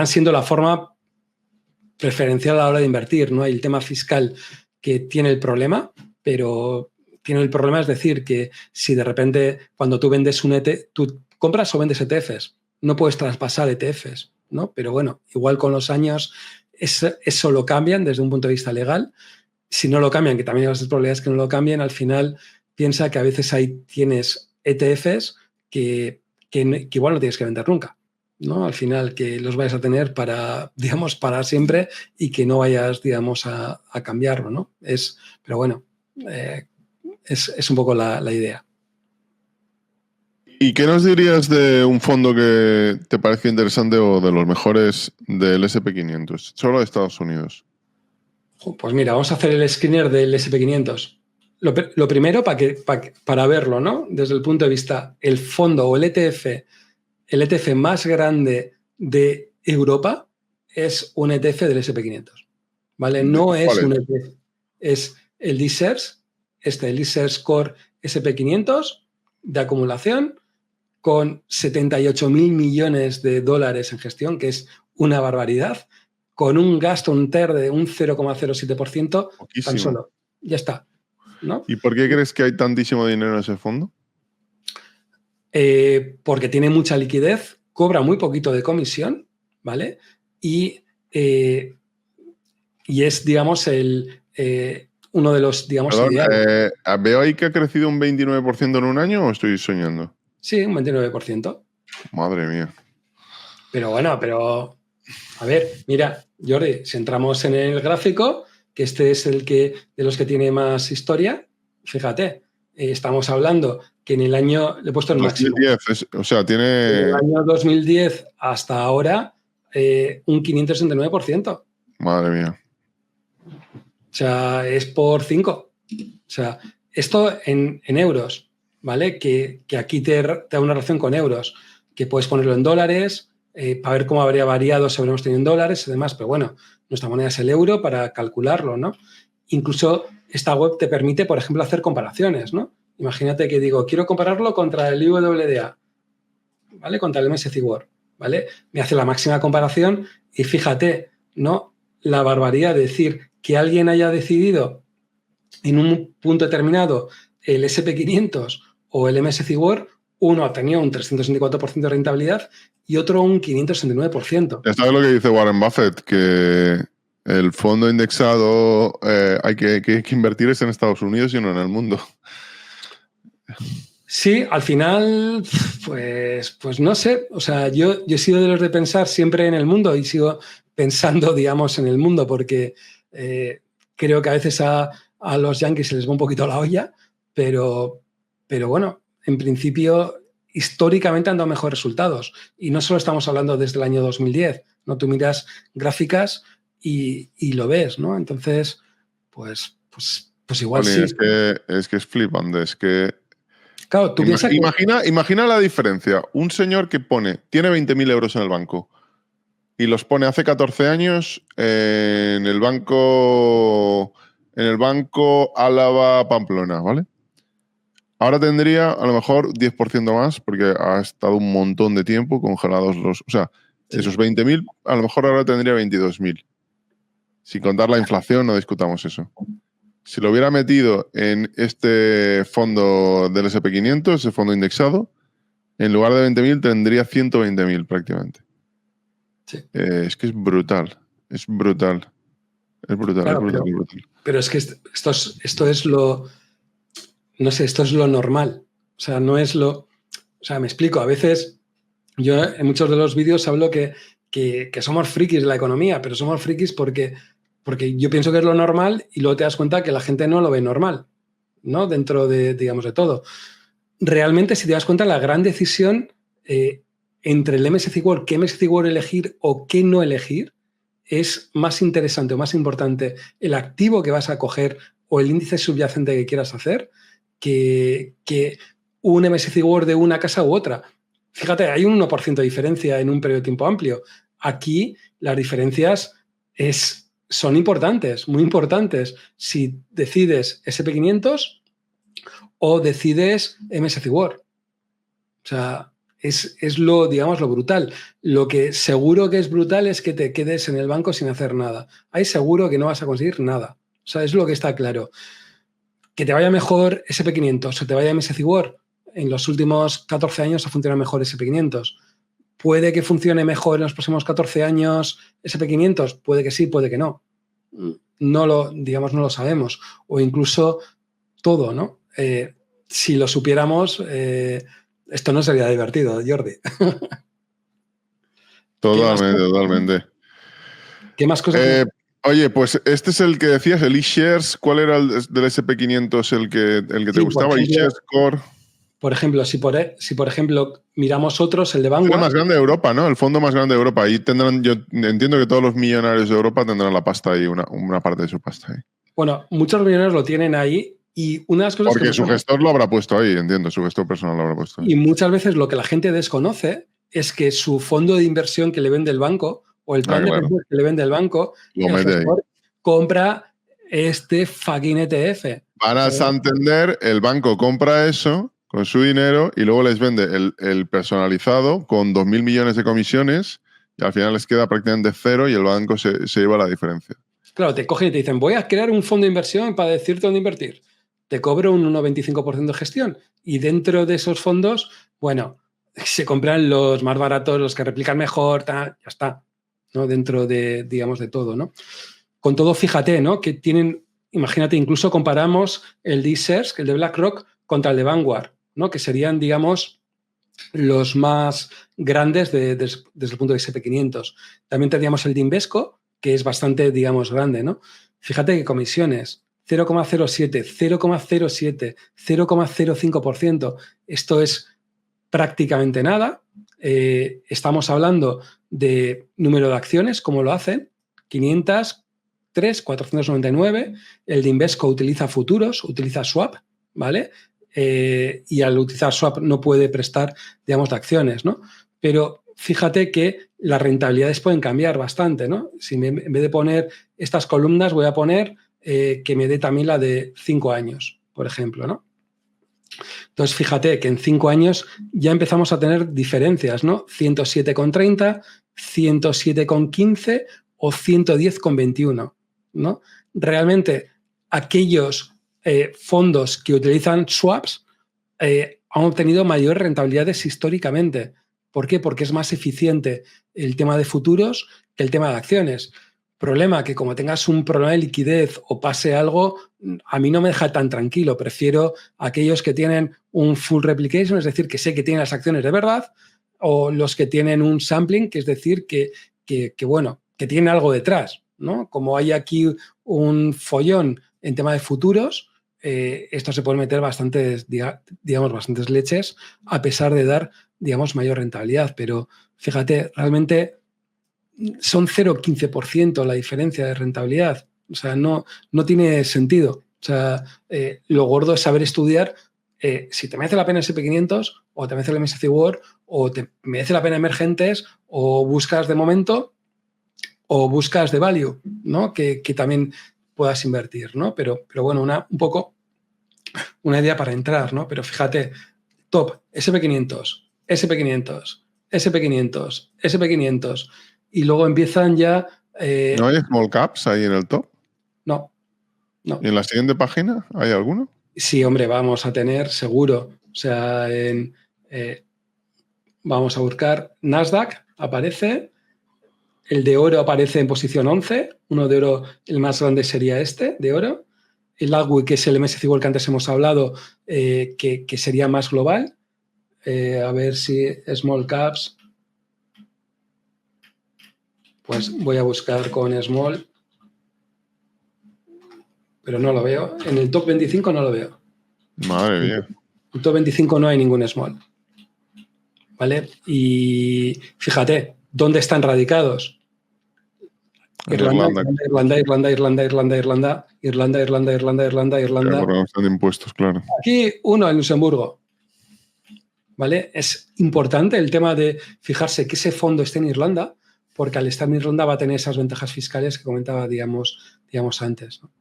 siendo la forma preferencial a la hora de invertir, ¿no? Hay el tema fiscal que tiene el problema, pero tiene el problema, es decir, que si de repente cuando tú vendes un ETF, tú compras o vendes ETFs, no puedes traspasar ETFs, ¿no? Pero bueno, igual con los años eso lo cambian desde un punto de vista legal. Si no lo cambian, que también hay las probabilidades que no lo cambien, al final piensa que a veces tienes ETFs que igual no tienes que vender nunca, ¿no? Al final que los vayas a tener para siempre y que no vayas, digamos, a cambiarlo, ¿no? Pero bueno, es un poco la idea. ¿Y qué nos dirías de un fondo que te parece interesante o de los mejores del SP500? Solo de Estados Unidos. Pues mira, vamos a hacer el screener del SP500. Lo primero, para verlo, ¿no? Desde el punto de vista, el fondo o el ETF más grande de Europa es un ETF del SP500. ¿Vale? No es un ETF. Es el D-Shares, el D-Shares Core SP500 de acumulación con 78.000 millones de dólares en gestión, que es una barbaridad, con un gasto, un TER de un 0,07%, tan solo. Ya está, ¿no? ¿Y por qué crees que hay tantísimo dinero en ese fondo? Porque tiene mucha liquidez, cobra muy poquito de comisión, ¿vale? Y es, digamos, uno de los, digamos, ideales. ¿Veo ahí que ha crecido un 29% en un año o estoy soñando? Sí, un 29%. Madre mía. Pero bueno, a ver, mira, Jordi, si entramos en el gráfico, que este es de los que tiene más historia, fíjate, estamos hablando que en el año, le he puesto el 2010, máximo. O sea, tiene... En el año 2010 hasta ahora, un 569%. Madre mía. O sea, es por 5. O sea, Esto en euros, ¿vale? Que aquí te da una relación con euros, que puedes ponerlo en dólares, para ver cómo habría variado si habríamos tenido en dólares y demás, pero bueno, nuestra moneda es el euro para calcularlo, ¿no? Incluso esta web te permite, por ejemplo, hacer comparaciones, ¿no? Imagínate que digo, quiero compararlo contra el IWDA, ¿vale? Contra el MSCI World, ¿vale? Me hace la máxima comparación y fíjate, ¿no? La barbaridad de decir que alguien haya decidido en un punto determinado el SP500 o el MSCI World, uno ha tenido un 364% de rentabilidad y otro un 569%. Ya sabes lo que dice Warren Buffett, que el fondo indexado hay que invertir es en Estados Unidos y no en el mundo. Sí, al final, pues no sé. O sea, yo he sido de los de pensar siempre en el mundo y sigo pensando, digamos, en el mundo porque creo que a veces a los yanquis se les va un poquito la olla, pero bueno, en principio, históricamente han dado mejores resultados. Y no solo estamos hablando desde el año 2010, ¿no? Tú miras gráficas y lo ves, ¿no? Entonces, pues igual Tony, sí. es que es flipante, es que... Claro, tú piensas que... Imagina la diferencia. Un señor que tiene 20.000 euros en el banco y los pone hace 14 años en el banco Álava Pamplona, ¿vale? Ahora tendría a lo mejor 10% más porque ha estado un montón de tiempo congelados los... O sea, Sí. esos 20.000, a lo mejor ahora tendría 22.000. Sin contar la inflación, no discutamos eso. Si lo hubiera metido en este fondo del SP500, ese fondo indexado, en lugar de 20.000 tendría 120.000 prácticamente. Sí. Es que es brutal. Es brutal. Es brutal, Claro, es brutal. pero es que esto es lo... No sé, esto es lo normal. O sea, no es lo... O sea, me explico. A veces yo en muchos de los vídeos hablo que somos frikis de la economía, pero somos frikis porque yo pienso que es lo normal y luego te das cuenta que la gente no lo ve normal, ¿no? Dentro de, digamos, de todo. Realmente, si te das cuenta, la gran decisión entre el MSCI World, qué MSCI World elegir o qué no elegir, es más interesante o más importante el activo que vas a coger o el índice subyacente que quieras hacer que un MSCI World de una casa u otra. Fíjate, hay un 1% de diferencia en un periodo de tiempo amplio. Aquí las diferencias son importantes, muy importantes. Si decides SP500 o decides MSCI World. O sea, es lo, digamos, lo brutal. Lo que seguro que es brutal es que te quedes en el banco sin hacer nada. Ahí seguro que no vas a conseguir nada. O sea, es lo que está claro. Que te vaya mejor SP500 o te vaya MSCI World, en los últimos 14 años ha funcionado mejor SP500. ¿Puede que funcione mejor en los próximos 14 años SP500? Puede que sí, puede que no. No lo sabemos. O incluso todo, ¿no? Si lo supiéramos, esto no sería divertido, Jordi. Totalmente. ¿Qué más cosas? Oye, pues este es el que decías, el eShares. ¿Cuál era el del SP500 el que te gustaba? eShares Core. Por ejemplo, si por ejemplo miramos otros, el de Vanguard. Es el más grande de Europa, ¿no? El fondo más grande de Europa. Ahí tendrán, yo entiendo que todos los millonarios de Europa tendrán la pasta ahí, una parte de su pasta ahí. Bueno, muchos millonarios lo tienen ahí y una de las cosas porque su gestor lo habrá puesto ahí, entiendo, su gestor personal lo habrá puesto ahí. Y muchas veces lo que la gente desconoce es que su fondo de inversión que le vende el banco o el plan de pensiones que le vende el banco, el gestor compra este fucking ETF. Para Santander, el banco compra eso con su dinero y luego les vende el personalizado con 2.000 millones de comisiones y al final les queda prácticamente cero y el banco se lleva la diferencia. Claro, te cogen y te dicen, voy a crear un fondo de inversión para decirte dónde invertir. Te cobro un 1,25% de gestión y dentro de esos fondos, bueno, se compran los más baratos, los que replican mejor, ya está, ¿no? Dentro de, digamos, de todo, ¿no? Con todo, fíjate, ¿no? Que tienen, imagínate, incluso comparamos el de eShares, el de BlackRock, contra el de Vanguard, ¿no? Que serían, digamos, los más grandes desde el punto de SP500. También tendríamos el de Invesco, que es bastante, digamos, grande, ¿no? Fíjate que comisiones, 0,07, 0,07, 0,05%. Esto es prácticamente nada. Estamos hablando de número de acciones, ¿cómo lo hacen? 503, 499. El de Invesco utiliza futuros, utiliza swap, ¿vale? Y al utilizar swap no puede prestar, digamos, de acciones, ¿no? Pero fíjate que las rentabilidades pueden cambiar bastante, ¿no? Si en vez de poner estas columnas, voy a poner que me dé también la de 5 años, por ejemplo, ¿no? Entonces, fíjate que en 5 años ya empezamos a tener diferencias, ¿no? 107,30, 107,15 o 110,21, ¿no? Realmente, aquellos fondos que utilizan swaps han obtenido mayores rentabilidades históricamente. ¿Por qué? Porque es más eficiente el tema de futuros que el tema de acciones. Problema que como tengas un problema de liquidez o pase algo, a mí no me deja tan tranquilo. Prefiero aquellos que tienen un full replication, es decir, que sé que tienen las acciones de verdad, o los que tienen un sampling, que es decir, que tienen algo detrás, ¿no? Como hay aquí un follón en tema de futuros, esto se puede meter bastantes leches, a pesar de dar, digamos, mayor rentabilidad. Pero fíjate, realmente son 0,15% la diferencia de rentabilidad. O sea, no tiene sentido. O sea, lo gordo es saber estudiar si te merece la pena SP500 o te merece el MSCI World o te merece la pena emergentes o buscas de momento o buscas de value, ¿no? Que también puedas invertir, ¿no? Pero bueno, un poco una idea para entrar, ¿no? Pero fíjate, top, SP500, SP500, SP500, SP500, y luego empiezan ya... ¿No hay small caps ahí en el top? No. ¿Y en la siguiente página hay alguno? Sí, hombre, vamos a tener seguro. O sea, vamos a buscar Nasdaq, aparece. El de oro aparece en posición 11. Uno de oro, el más grande sería este, de oro. El AGWI, que es el MSCI World que antes hemos hablado, que sería más global. A ver si Small Caps. Pues voy a buscar con Small. Pero no lo veo. En el top 25 no lo veo. Madre mía. En el top 25 no hay ningún Small. ¿Vale? Y fíjate, ¿dónde están radicados? Irlanda. Porque están de impuestos, claro. Aquí uno en Luxemburgo. ¿Vale? Es importante el tema de fijarse que ese fondo esté en Irlanda, porque al estar en Irlanda va a tener esas ventajas fiscales que comentaba, digamos antes, ¿no?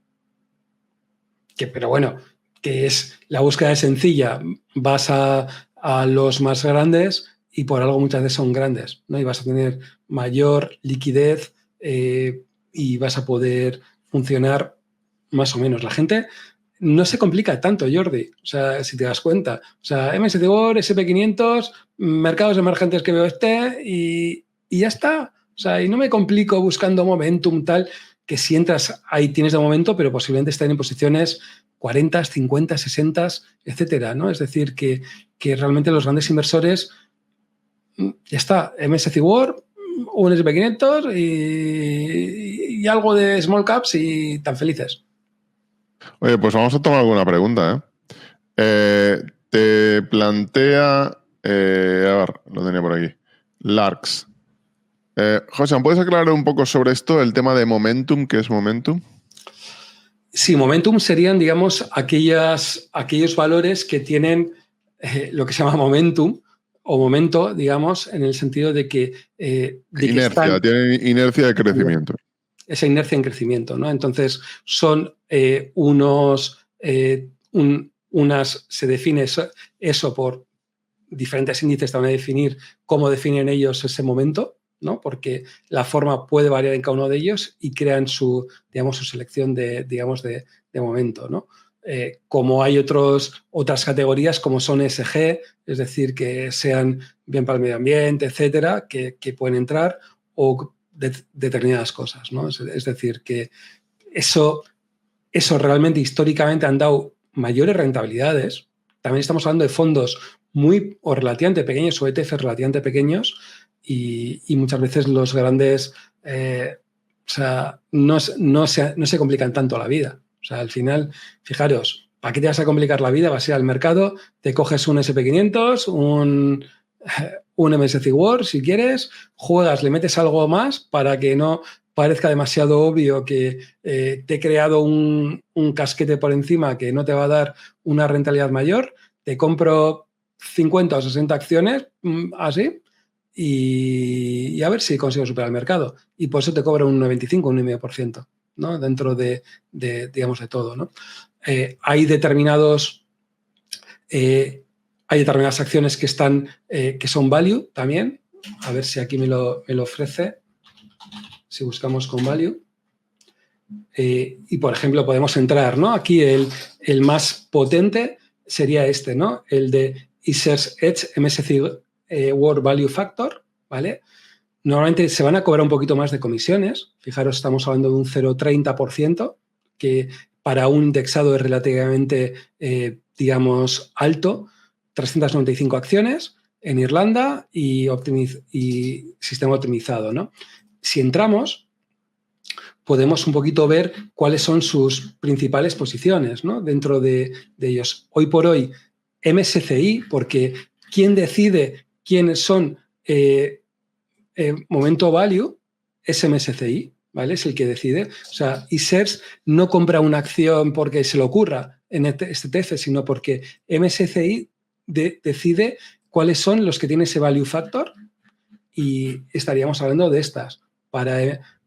Pero bueno, que es la búsqueda es sencilla. Vas a los más grandes y por algo muchas veces son grandes, ¿no? Y vas a tener mayor liquidez y vas a poder funcionar más o menos. La gente no se complica tanto, Jordi, o sea, si te das cuenta. O sea, MSCI World, SP500, mercados emergentes que veo y ya está. O sea, y no me complico buscando momentum, tal, que si entras ahí tienes de momento, pero posiblemente estén en posiciones 40, 50, 60, etcétera, ¿no? Es decir, que realmente los grandes inversores, ya está, MSCI World, un SP500 y algo de small caps y tan felices. Oye, pues vamos a tomar alguna pregunta, te plantea, a ver, lo tenía por aquí, Larks. José, ¿puedes aclarar un poco sobre esto, el tema de momentum? ¿Qué es momentum? Sí, momentum serían, digamos, aquellos valores que tienen lo que se llama momentum o momento, digamos, en el sentido de que... tienen inercia de crecimiento. Esa inercia en crecimiento, ¿no? Entonces, son se define eso por diferentes índices, también definir cómo definen ellos ese momento, ¿no? Porque la forma puede variar en cada uno de ellos y crean su selección de momento, ¿no? Como hay otras categorías como son ESG, es decir, que sean bien para el medio ambiente, etcétera, que pueden entrar, o determinadas cosas, ¿no? Es decir, que eso realmente históricamente han dado mayores rentabilidades. También estamos hablando de fondos o relativamente pequeños o ETFs relativamente pequeños y muchas veces los grandes no se complican tanto la vida. O sea, al final, fijaros, ¿para qué te vas a complicar la vida? Vas a ir al mercado, te coges un SP500, un MSCI World, si quieres, juegas, le metes algo más para parezca demasiado obvio que te he creado un casquete por encima que no te va a dar una rentabilidad mayor, te compro 50 o 60 acciones así y a ver si consigo superar el mercado. Y por eso te cobro un 95, un 1,5%, ¿no? Dentro digamos, de todo, ¿no? Hay determinadas acciones que son value también. A ver si aquí me lo ofrece. Si buscamos con value. Y, por ejemplo, podemos entrar, ¿no? Aquí el más potente sería este, ¿no? El de iShares Edge MSCI World Value Factor, ¿vale? Normalmente se van a cobrar un poquito más de comisiones. Fijaros, estamos hablando de un 0,30%, que para un indexado es relativamente, digamos, alto. 395 acciones en Irlanda y sistema optimizado, ¿no? Si entramos, podemos un poquito ver cuáles son sus principales posiciones, ¿no? Dentro de ellos. Hoy por hoy, MSCI, porque ¿quién decide quiénes son momento value? Es MSCI, ¿vale? Es el que decide. O sea, iShares no compra una acción porque se le ocurra en este ETF, sino porque MSCI decide cuáles son los que tienen ese value factor y estaríamos hablando de estas.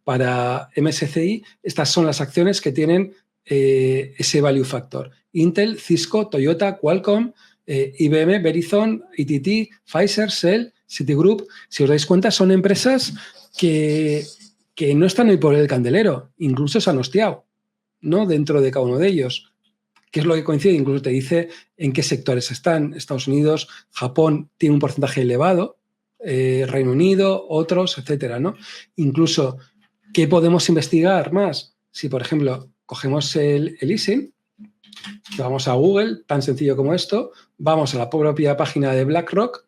Para MSCI, estas son las acciones que tienen ese value factor. Intel, Cisco, Toyota, Qualcomm, IBM, Verizon, ITT, Pfizer, Shell, Citigroup. Si os dais cuenta, son empresas que no están hoy por el candelero. Incluso se han hostiado, ¿no? Dentro de cada uno de ellos. ¿Qué es lo que coincide? Incluso te dice en qué sectores están. Estados Unidos, Japón tiene un porcentaje elevado, Reino Unido, otros, etcétera, ¿no? Incluso, ¿qué podemos investigar más? Si, por ejemplo, cogemos el ISIN, vamos a Google, tan sencillo como esto, vamos a la propia página de BlackRock,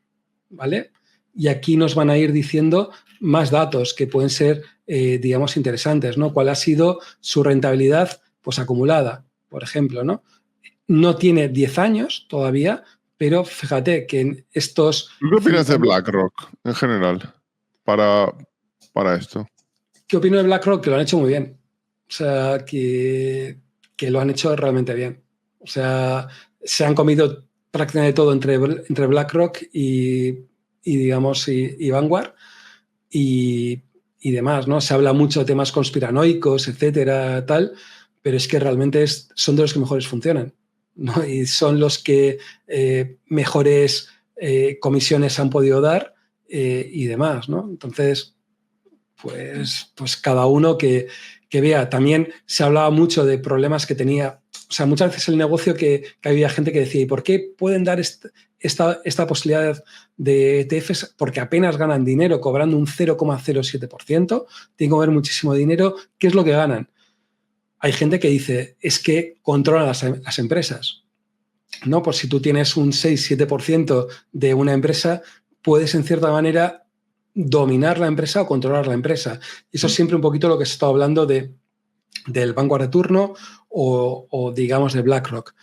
¿vale? Y aquí nos van a ir diciendo más datos que pueden ser, digamos, interesantes, ¿no? ¿Cuál ha sido su rentabilidad, pues, acumulada, por ejemplo, ¿no? No tiene 10 años todavía, pero fíjate que en estos... ¿Qué opinas de BlackRock en general para esto? ¿Qué opino de BlackRock? Que lo han hecho muy bien. O sea, que lo han hecho realmente bien. O sea, se han comido prácticamente todo entre BlackRock y digamos, y Vanguard y demás, ¿no? Se habla mucho de temas conspiranoicos, etcétera, tal, pero es que realmente son de los que mejores funcionan, ¿no? Y son los que mejores comisiones han podido dar y demás, ¿no? Entonces, pues cada uno que vea. También se hablaba mucho de problemas que tenía. O sea, muchas veces el negocio que había gente que decía, ¿y por qué pueden dar esta posibilidad de ETFs? Porque apenas ganan dinero, cobrando un 0,07%, tienen que mover muchísimo dinero. ¿Qué es lo que ganan? Hay gente que dice, es que controlan las empresas, ¿no? Por si tú tienes un 6-7% de una empresa, puedes en cierta manera dominar la empresa o controlar la empresa. Y eso es siempre un poquito lo que se está hablando del Vanguard de turno o digamos de BlackRock.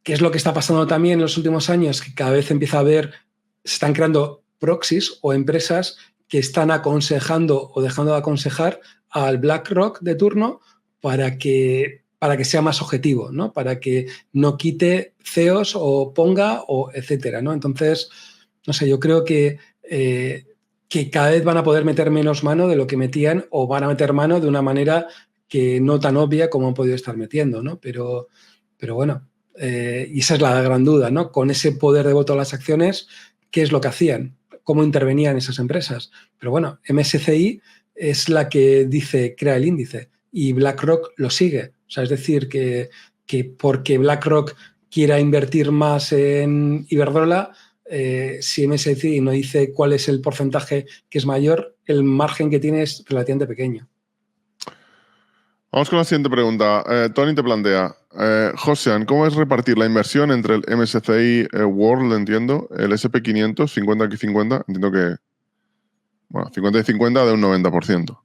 ¿Qué es lo que está pasando también en los últimos años? Que cada vez empieza a haber, se están creando proxies o empresas que están aconsejando o dejando de aconsejar al BlackRock de turno para que sea más objetivo, ¿no? Para que no quite CEOs o ponga o etcétera, ¿no? Entonces, no sé, yo creo que cada vez van a poder meter menos mano de lo que metían o van a meter mano de una manera que no tan obvia como han podido estar metiendo, ¿no? Pero bueno, y esa es la gran duda, ¿no? Con ese poder de voto a las acciones, ¿qué es lo que hacían? ¿Cómo intervenían esas empresas? Pero bueno, MSCI es la que dice, crea el índice y BlackRock lo sigue. O sea, es decir, que porque BlackRock quiera invertir más en Iberdrola, si MSCI no dice cuál es el porcentaje que es mayor, el margen que tiene es relativamente pequeño. Vamos con la siguiente pregunta. Tony te plantea, Josean, ¿cómo es repartir la inversión entre el MSCI World, entiendo, el SP500, 50x50, entiendo que, bueno, 50 y 50 de un 90%,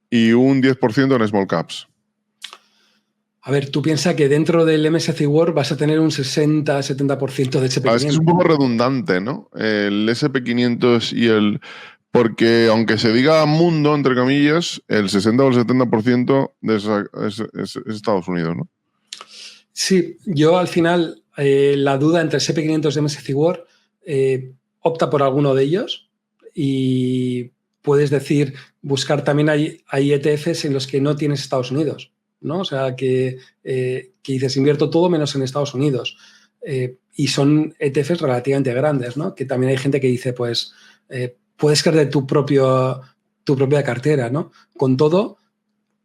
y un 10% en small caps? A ver, tú piensas que dentro del MSCI World vas a tener un 60-70% de SP500. Es que es un poco redundante, ¿no? El SP500 y el Porque aunque se diga mundo, entre comillas, el 60 o el 70% de es Estados Unidos, ¿no? Sí, yo al final la duda entre SP500 y MSCI World opta por alguno de ellos y puedes decir, buscar también hay ETFs en los que no tienes Estados Unidos, ¿no? O sea, que dices, invierto todo menos en Estados Unidos. Y son ETFs relativamente grandes, ¿no? Que también hay gente que dice, pues, puedes crear tu propia cartera, ¿no? Con todo,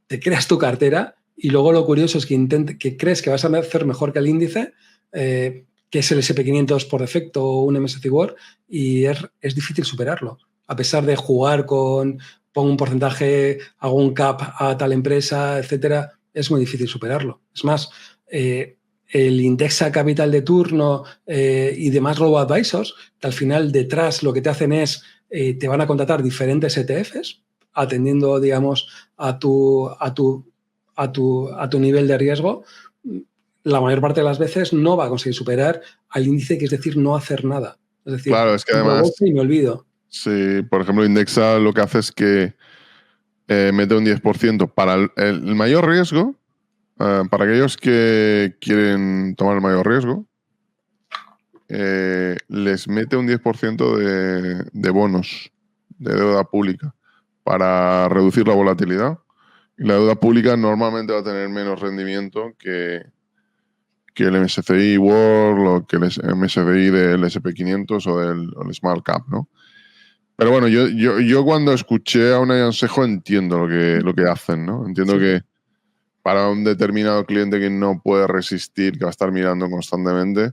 te creas tu cartera y luego lo curioso es que crees que vas a hacer mejor que el índice, que es el SP500 por defecto o un MSCI World, y es difícil superarlo. A pesar de jugar con, pongo un porcentaje, hago un cap a tal empresa, etcétera, es muy difícil superarlo. Es más, el Indexa Capital de turno y demás robo-advisors, que al final detrás lo que te hacen es, te van a contratar diferentes ETFs, atendiendo, digamos, a tu nivel de riesgo, la mayor parte de las veces no va a conseguir superar al índice, que es decir, no hacer nada. Es decir, Claro, es que además, y me olvido. sí, por ejemplo, Indexa lo que hace es que mete un 10% para el mayor riesgo, para aquellos que quieren tomar el mayor riesgo, les mete un 10% de bonos de deuda pública para reducir la volatilidad. Y la deuda pública normalmente va a tener menos rendimiento que el MSCI World o que el MSCI del SP500 o del Small Cap, ¿no? Pero bueno, yo cuando escuché a Unai Ansejo entiendo lo que hacen, ¿no? Entiendo que para un determinado cliente que no puede resistir, que va a estar mirando constantemente,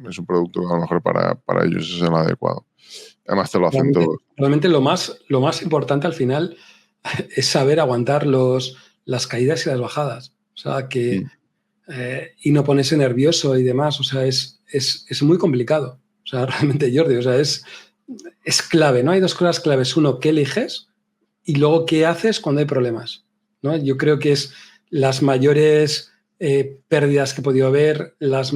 es un producto que a lo mejor para ellos es el adecuado. Además te lo hacen todos. Realmente lo más importante al final es saber aguantar las caídas y las bajadas. O sea, que y no ponerse nervioso y demás. O sea, es muy complicado. O sea, realmente, Jordi, o sea, es clave, ¿no? Hay dos cosas claves. Uno, ¿qué eliges? Y luego, ¿qué haces cuando hay problemas? ¿No? Yo creo que es las mayores pérdidas que he podido ver, las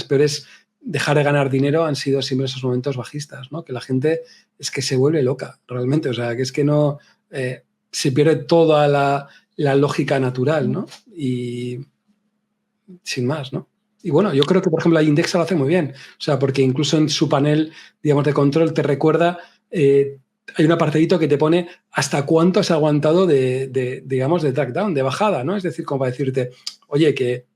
peores, dejar de ganar dinero han sido siempre esos momentos bajistas, ¿no? Que la gente es que se vuelve loca, realmente. O sea, que es que no se pierde toda la lógica natural, ¿no? Y sin más, ¿no? Y bueno, yo creo que, por ejemplo, la Indexa lo hace muy bien. O sea, porque incluso en su panel, digamos, de control te recuerda, hay un apartadito que te pone hasta cuánto has aguantado digamos, de track down, de bajada, ¿no? Es decir, como para decirte, oye, que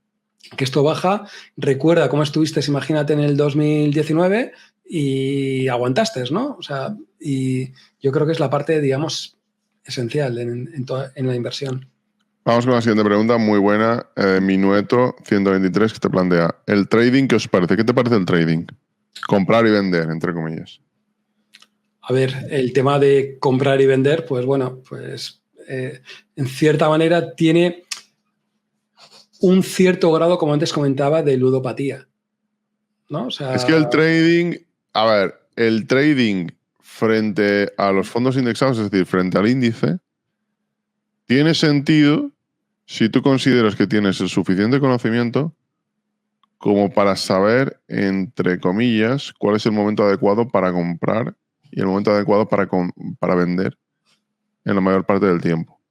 esto baja, recuerda cómo estuviste, imagínate, en el 2019 y aguantaste, ¿no? O sea, y yo creo que es la parte, digamos, esencial en la inversión. Vamos con la siguiente pregunta, muy buena. Minueto 123 que te plantea. ¿El trading qué os parece? ¿Qué te parece el trading? Comprar y vender, entre comillas. A ver, el tema de comprar y vender, pues bueno, pues en cierta manera tiene un cierto grado, como antes comentaba, de ludopatía, ¿no? O sea, es que el trading, a ver, el trading frente a los fondos indexados, es decir, frente al índice, tiene sentido si tú consideras que tienes el suficiente conocimiento como para saber, entre comillas, cuál es el momento adecuado para comprar y el momento adecuado para vender en la mayor parte del tiempo.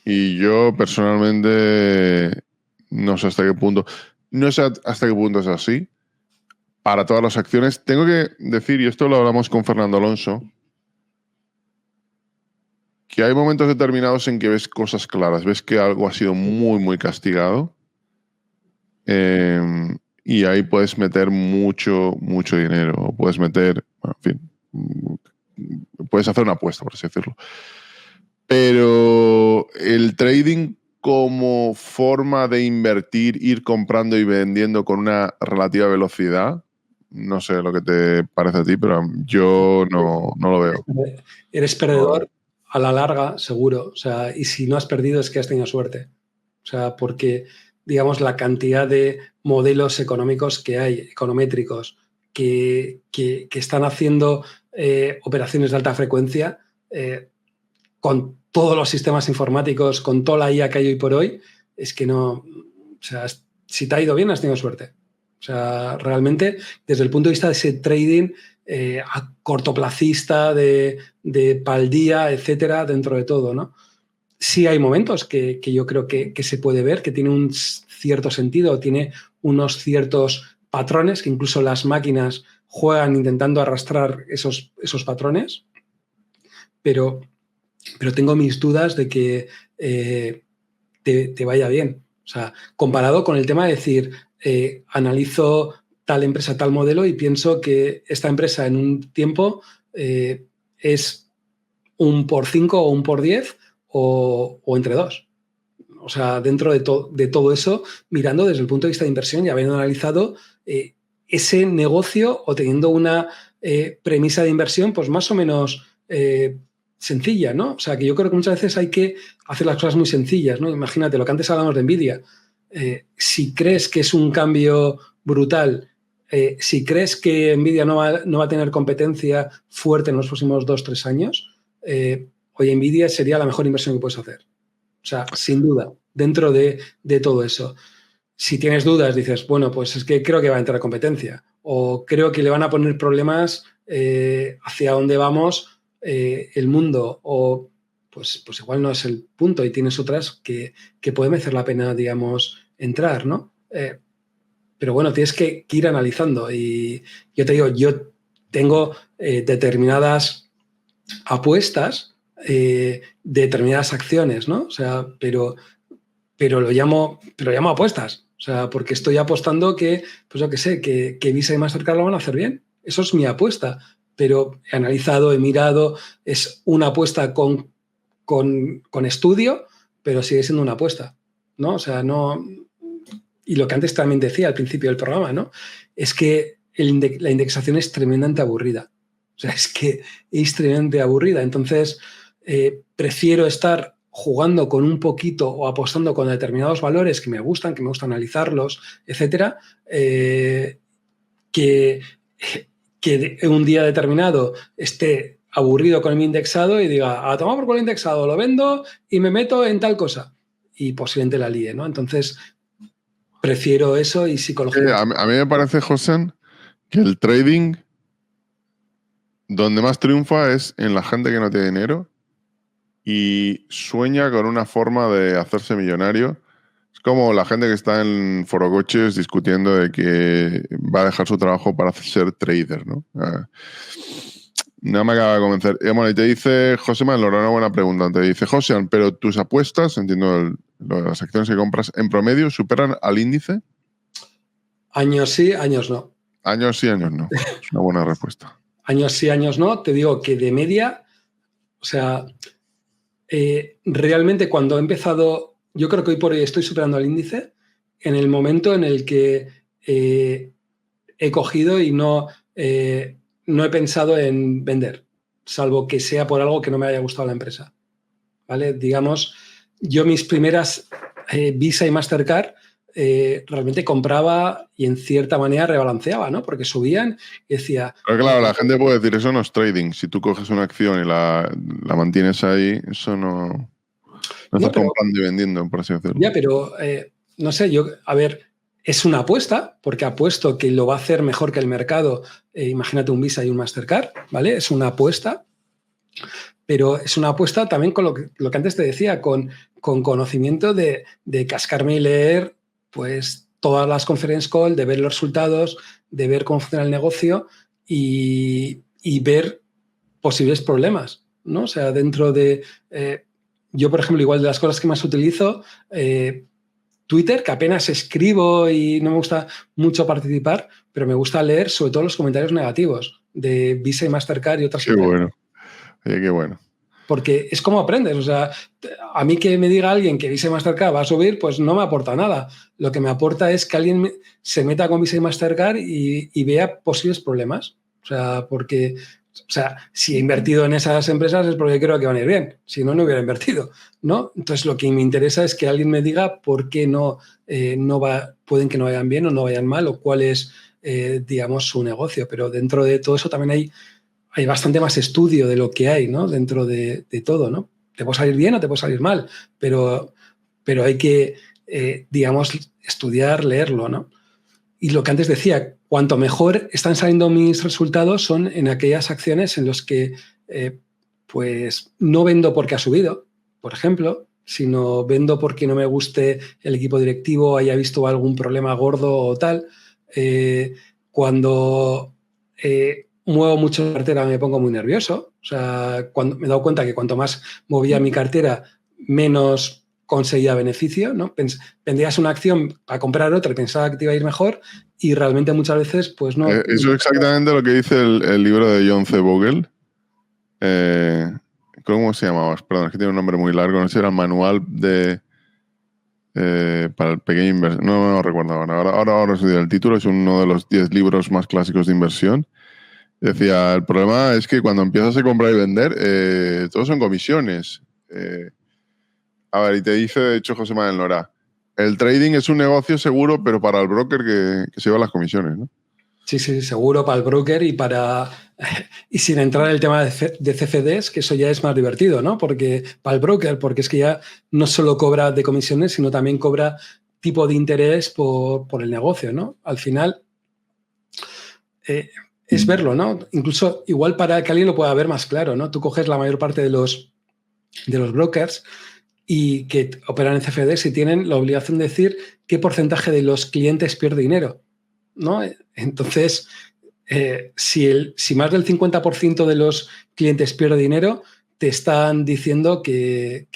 Y yo personalmente no sé hasta qué punto, no sé hasta qué punto es así para todas las acciones. Tengo que decir, y esto lo hablamos con Fernando Alonso, que hay momentos determinados en que ves cosas claras, ves que algo ha sido muy, muy castigado. Y ahí puedes meter mucho, mucho dinero. O puedes meter, bueno, en fin, puedes hacer una apuesta, por así decirlo. Pero el trading como forma de invertir, ir comprando y vendiendo con una relativa velocidad, no sé lo que te parece a ti, pero yo no lo veo. Eres perdedor a la larga, seguro. O sea, y si no has perdido es que has tenido suerte. O sea, porque, digamos, la cantidad de modelos económicos que hay, econométricos, que están haciendo operaciones de alta frecuencia, con todos los sistemas informáticos, con toda la IA que hay hoy por hoy, es que no. O sea, si te ha ido bien, has tenido suerte. O sea, realmente, desde el punto de vista de ese trading a cortoplacista, de pal día, etcétera, dentro de todo, ¿no? Sí hay momentos que yo creo que se puede ver, que tiene un cierto sentido, tiene unos ciertos patrones, que incluso las máquinas juegan intentando arrastrar esos patrones, pero tengo mis dudas de que te vaya bien. O sea, comparado con el tema de decir, analizo tal empresa, tal modelo y pienso que esta empresa en un tiempo es un por 5 o un por 10 o entre dos. O sea, dentro de todo eso, mirando desde el punto de vista de inversión y habiendo analizado ese negocio o teniendo una premisa de inversión pues más o menos sencilla, ¿no? O sea, que yo creo que muchas veces hay que hacer las cosas muy sencillas, ¿no? Imagínate, lo que antes hablamos de Nvidia. Si crees que es un cambio brutal, si crees que Nvidia no va a tener competencia fuerte en los próximos 2-3 años, hoy Nvidia sería la mejor inversión que puedes hacer. O sea, sin duda, dentro de todo eso. Si tienes dudas, dices, bueno, pues es que creo que va a entrar competencia o creo que le van a poner problemas hacia dónde vamos el mundo o pues igual no es el punto y tienes otras que puede merecer la pena, digamos, entrar, ¿no? Pero bueno, tienes que ir analizando y yo te digo, yo tengo determinadas apuestas de determinadas acciones, ¿no? O sea, pero lo llamo apuestas. O sea, porque estoy apostando que, pues yo qué sé, que Visa y Mastercard lo van a hacer bien. Eso es mi apuesta. Pero he analizado, he mirado, es una apuesta con estudio, pero sigue siendo una apuesta, ¿no? O sea, no... Y lo que antes también decía al principio del programa, ¿no? Es que la indexación es tremendamente aburrida. O sea, es que es tremendamente aburrida. Entonces, prefiero estar jugando con un poquito o apostando con determinados valores que me gustan analizarlos, etcétera, que un día determinado esté aburrido con mi indexado y diga, a tomar por culo el indexado, lo vendo y me meto en tal cosa. Y posiblemente la líe, ¿no? Entonces, prefiero eso y psicología. A mí me parece, José, que el trading donde más triunfa es en la gente que no tiene dinero y sueña con una forma de hacerse millonario. Es como la gente que está en forocoches discutiendo de que va a dejar su trabajo para ser trader, ¿no? No me acaba de convencer. Bueno, y te dice Joseman, una buena pregunta. Te dice, Josean, pero tus apuestas, entiendo las acciones que compras, en promedio superan al índice. Años sí, años no. Años sí, años no. Es una buena respuesta. Años sí, años no. Te digo que de media, o sea, realmente cuando he empezado, yo creo que hoy por hoy estoy superando al índice en el momento en el que he cogido y no he pensado en vender, salvo que sea por algo que no me haya gustado la empresa. ¿Vale? Digamos, yo mis primeras Visa y Mastercard realmente compraba y en cierta manera rebalanceaba, ¿no? Porque subían y decía... Pero claro, la gente puede decir, eso no es trading. Si tú coges una acción y la mantienes ahí, eso no estás comprando y vendiendo, por así decirlo. Ya, pero no sé, a ver, es una apuesta, porque apuesto que lo va a hacer mejor que el mercado. Imagínate un Visa y un Mastercard, ¿vale? Es una apuesta, pero es una apuesta también con lo que antes te decía, con conocimiento de cascarme y leer, pues, todas las conference call, de ver los resultados, de ver cómo funciona el negocio y ver posibles problemas, ¿no? O sea, dentro de... yo, por ejemplo, igual de las cosas que más utilizo, Twitter, que apenas escribo y no me gusta mucho participar, pero me gusta leer sobre todo los comentarios negativos de Visa y Mastercard y otras. Qué bueno. Oye, qué bueno. Porque es como aprendes. O sea, a mí que me diga alguien que Visa y Mastercard va a subir, pues no me aporta nada. Lo que me aporta es que alguien se meta con Visa y Mastercard y vea posibles problemas. O sea, porque... O sea, si he invertido en esas empresas es porque creo que van a ir bien. Si no, no hubiera invertido, ¿no? Entonces, lo que me interesa es que alguien me diga por qué pueden que no vayan bien o no vayan mal o cuál es, digamos, su negocio. Pero dentro de todo eso también hay bastante más estudio de lo que hay, ¿no? Dentro de todo, ¿no? Te puede salir bien o te puede salir mal, pero hay que, digamos, estudiar, leerlo, ¿no? Y lo que antes decía, cuanto mejor están saliendo mis resultados son en aquellas acciones en las que pues no vendo porque ha subido, por ejemplo, sino vendo porque no me guste el equipo directivo, haya visto algún problema gordo o tal. Cuando muevo mucho la cartera me pongo muy nervioso. O sea, cuando me he dado cuenta que cuanto más movía mi cartera, menos conseguía beneficio, ¿no? Vendías una acción para comprar otra y pensaba que te iba a ir mejor y realmente muchas veces pues no. Eso es exactamente lo que dice el libro de John C. Bogle. ¿Cómo se llamaba? Perdón, es que tiene un nombre muy largo. No sé si era el manual para el pequeño inversor. No lo recuerdo ahora. Ahora os digo el título. Es uno de los 10 libros más clásicos de inversión. Decía, el problema es que cuando empiezas a comprar y vender, todos son comisiones. A ver, y te dice, de hecho, José Manuel Nora, el trading es un negocio seguro, pero para el broker que se lleva las comisiones, ¿no? Sí, seguro para el broker y sin entrar en el tema de CFDs, que eso ya es más divertido, ¿no? Porque para el broker, porque es que ya no solo cobra de comisiones, sino también cobra tipo de interés por el negocio, ¿no? Al final es verlo, ¿no? Incluso igual para que alguien lo pueda ver más claro, ¿no? Tú coges la mayor parte de los brokers y que operan en CFDs y tienen la obligación de decir qué porcentaje de los clientes pierde dinero, ¿no? Entonces, si más del 50% de los clientes pierde dinero, te están diciendo que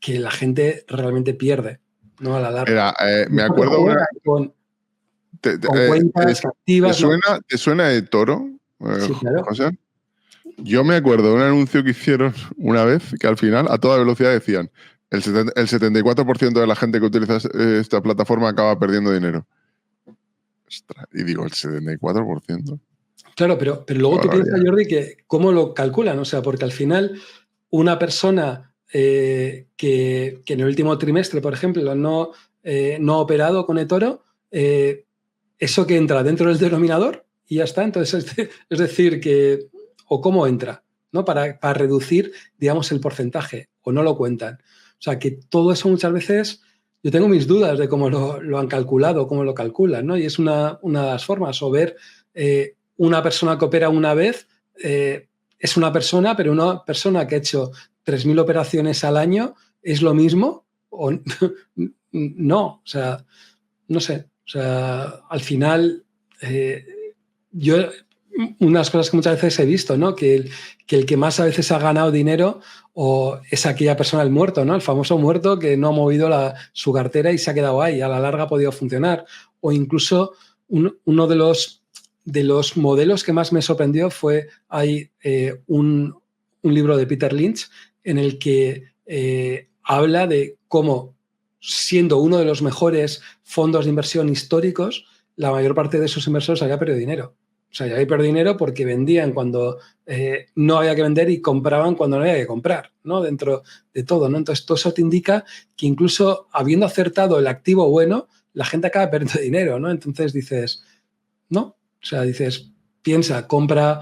la gente realmente pierde, ¿no? A la larga. Me acuerdo con cuentas activas. ¿Te suena de Toro, Sí, claro. José? Yo me acuerdo de un anuncio que hicieron una vez que al final, a toda velocidad, decían el 74% de la gente que utiliza esta plataforma acaba perdiendo dinero. Ostras, y digo, el 74%. Claro, pero luego tú piensas, Jordi, que cómo lo calculan. O sea, porque al final una persona que en el último trimestre, por ejemplo, no ha operado con eToro, eso que entra dentro del denominador y ya está. Entonces, es decir, que o cómo entra, ¿no? Para reducir, digamos, el porcentaje, o no lo cuentan. O sea, que todo eso muchas veces, yo tengo mis dudas de cómo lo han calculado, cómo lo calculan, ¿no? Y es una de las formas, o ver una persona que opera una vez, es una persona, pero una persona que ha hecho 3.000 operaciones al año, ¿es lo mismo? O no, o sea, no sé. O sea, al final, yo, unas cosas que muchas veces he visto, ¿no? Que el que más a veces ha ganado dinero o es aquella persona, el muerto, ¿no? El famoso muerto que no ha movido su cartera y se ha quedado ahí. A la larga ha podido funcionar. O incluso uno de los modelos que más me sorprendió fue, hay un libro de Peter Lynch en el que habla de cómo, siendo uno de los mejores fondos de inversión históricos, la mayor parte de sus inversores había perdido dinero. O sea, ya había perdido dinero porque vendían cuando no había que vender y compraban cuando no había que comprar, ¿no? Dentro de todo, ¿no? Entonces, todo eso te indica que incluso habiendo acertado el activo bueno, la gente acaba perdiendo dinero, ¿no? Entonces dices, no. O sea, dices, piensa, compra,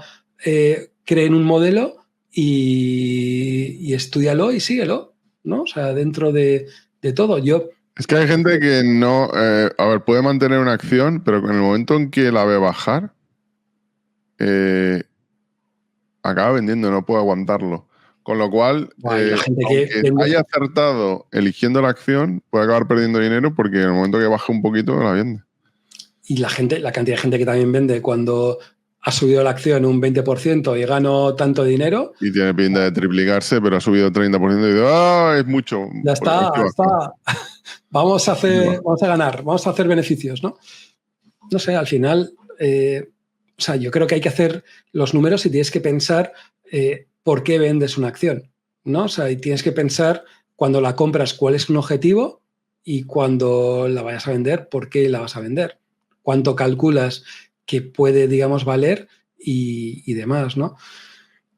creen un modelo y estúdialo y síguelo, ¿no? O sea, dentro de todo. Es que hay gente que no... a ver, puede mantener una acción, pero en el momento en que la ve bajar, acaba vendiendo, no puede aguantarlo. Con lo cual, la gente aunque haya acertado eligiendo la acción, puede acabar perdiendo dinero porque en el momento que baje un poquito, la vende. Y la cantidad de gente que también vende cuando ha subido la acción un 20% y gano tanto dinero. Y tiene pinta de triplicarse, pero ha subido 30% y dice, ¡ah, es mucho! Ya está, ya está. Vamos a ganar, vamos a hacer beneficios, ¿no? No sé, al final, o sea, yo creo que hay que hacer los números y tienes que pensar por qué vendes una acción, ¿no? O sea, y tienes que pensar cuando la compras cuál es un objetivo y cuando la vayas a vender, por qué la vas a vender. Cuánto calculas que puede, digamos, valer y demás, ¿no?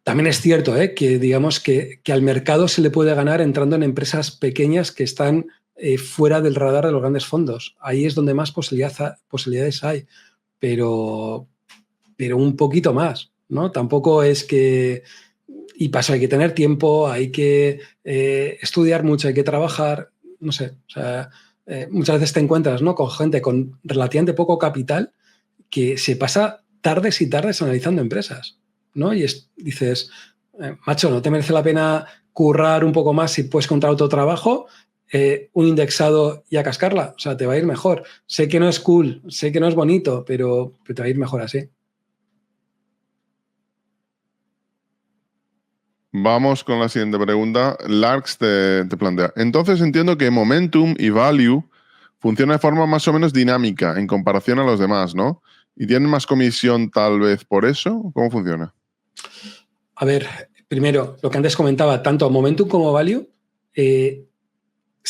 También es cierto que, digamos, que al mercado se le puede ganar entrando en empresas pequeñas que están fuera del radar de los grandes fondos. Ahí es donde más posibilidades hay, pero un poquito más, ¿no? Tampoco es que... Y pasa, hay que tener tiempo, hay que estudiar mucho, hay que trabajar, no sé, o sea, muchas veces te encuentras, ¿no?, con gente con relativamente poco capital que se pasa tardes y tardes analizando empresas, ¿no? Y dices, macho, ¿no te merece la pena currar un poco más si puedes encontrar otro trabajo? Un indexado y a cascarla, o sea, te va a ir mejor. Sé que no es cool, sé que no es bonito, pero te va a ir mejor así. Vamos con la siguiente pregunta. Larks te plantea. Entonces entiendo que Momentum y Value funcionan de forma más o menos dinámica en comparación a los demás, ¿no? ¿Y tienen más comisión tal vez por eso? ¿Cómo funciona? A ver, primero, lo que antes comentaba, tanto Momentum como Value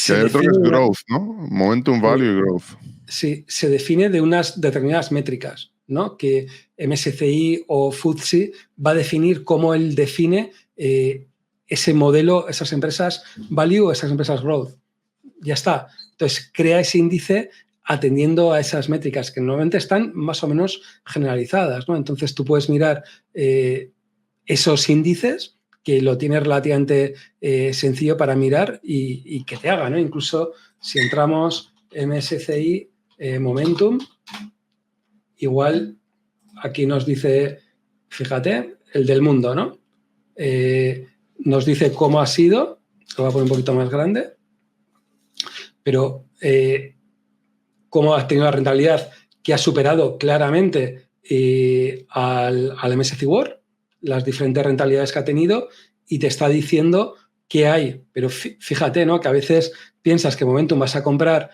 Que hay otro que es Growth, ¿no? Momentum, Value y Growth. Sí, se define de unas determinadas métricas, ¿no? Que MSCI o FTSE va a definir cómo él define ese modelo, esas empresas Value o esas empresas Growth. Ya está. Entonces, crea ese índice atendiendo a esas métricas que normalmente están más o menos generalizadas, ¿no? Entonces, tú puedes mirar esos índices que lo tienes relativamente sencillo para mirar y que te haga, ¿no? Incluso si entramos MSCI Momentum, igual aquí nos dice, fíjate, el del mundo, ¿no? Nos dice cómo ha sido, lo voy a poner un poquito más grande, pero cómo ha tenido la rentabilidad que ha superado claramente al MSCI World, las diferentes rentabilidades que ha tenido, y te está diciendo qué hay. Pero fíjate, ¿no?, que a veces piensas que Momentum vas a comprar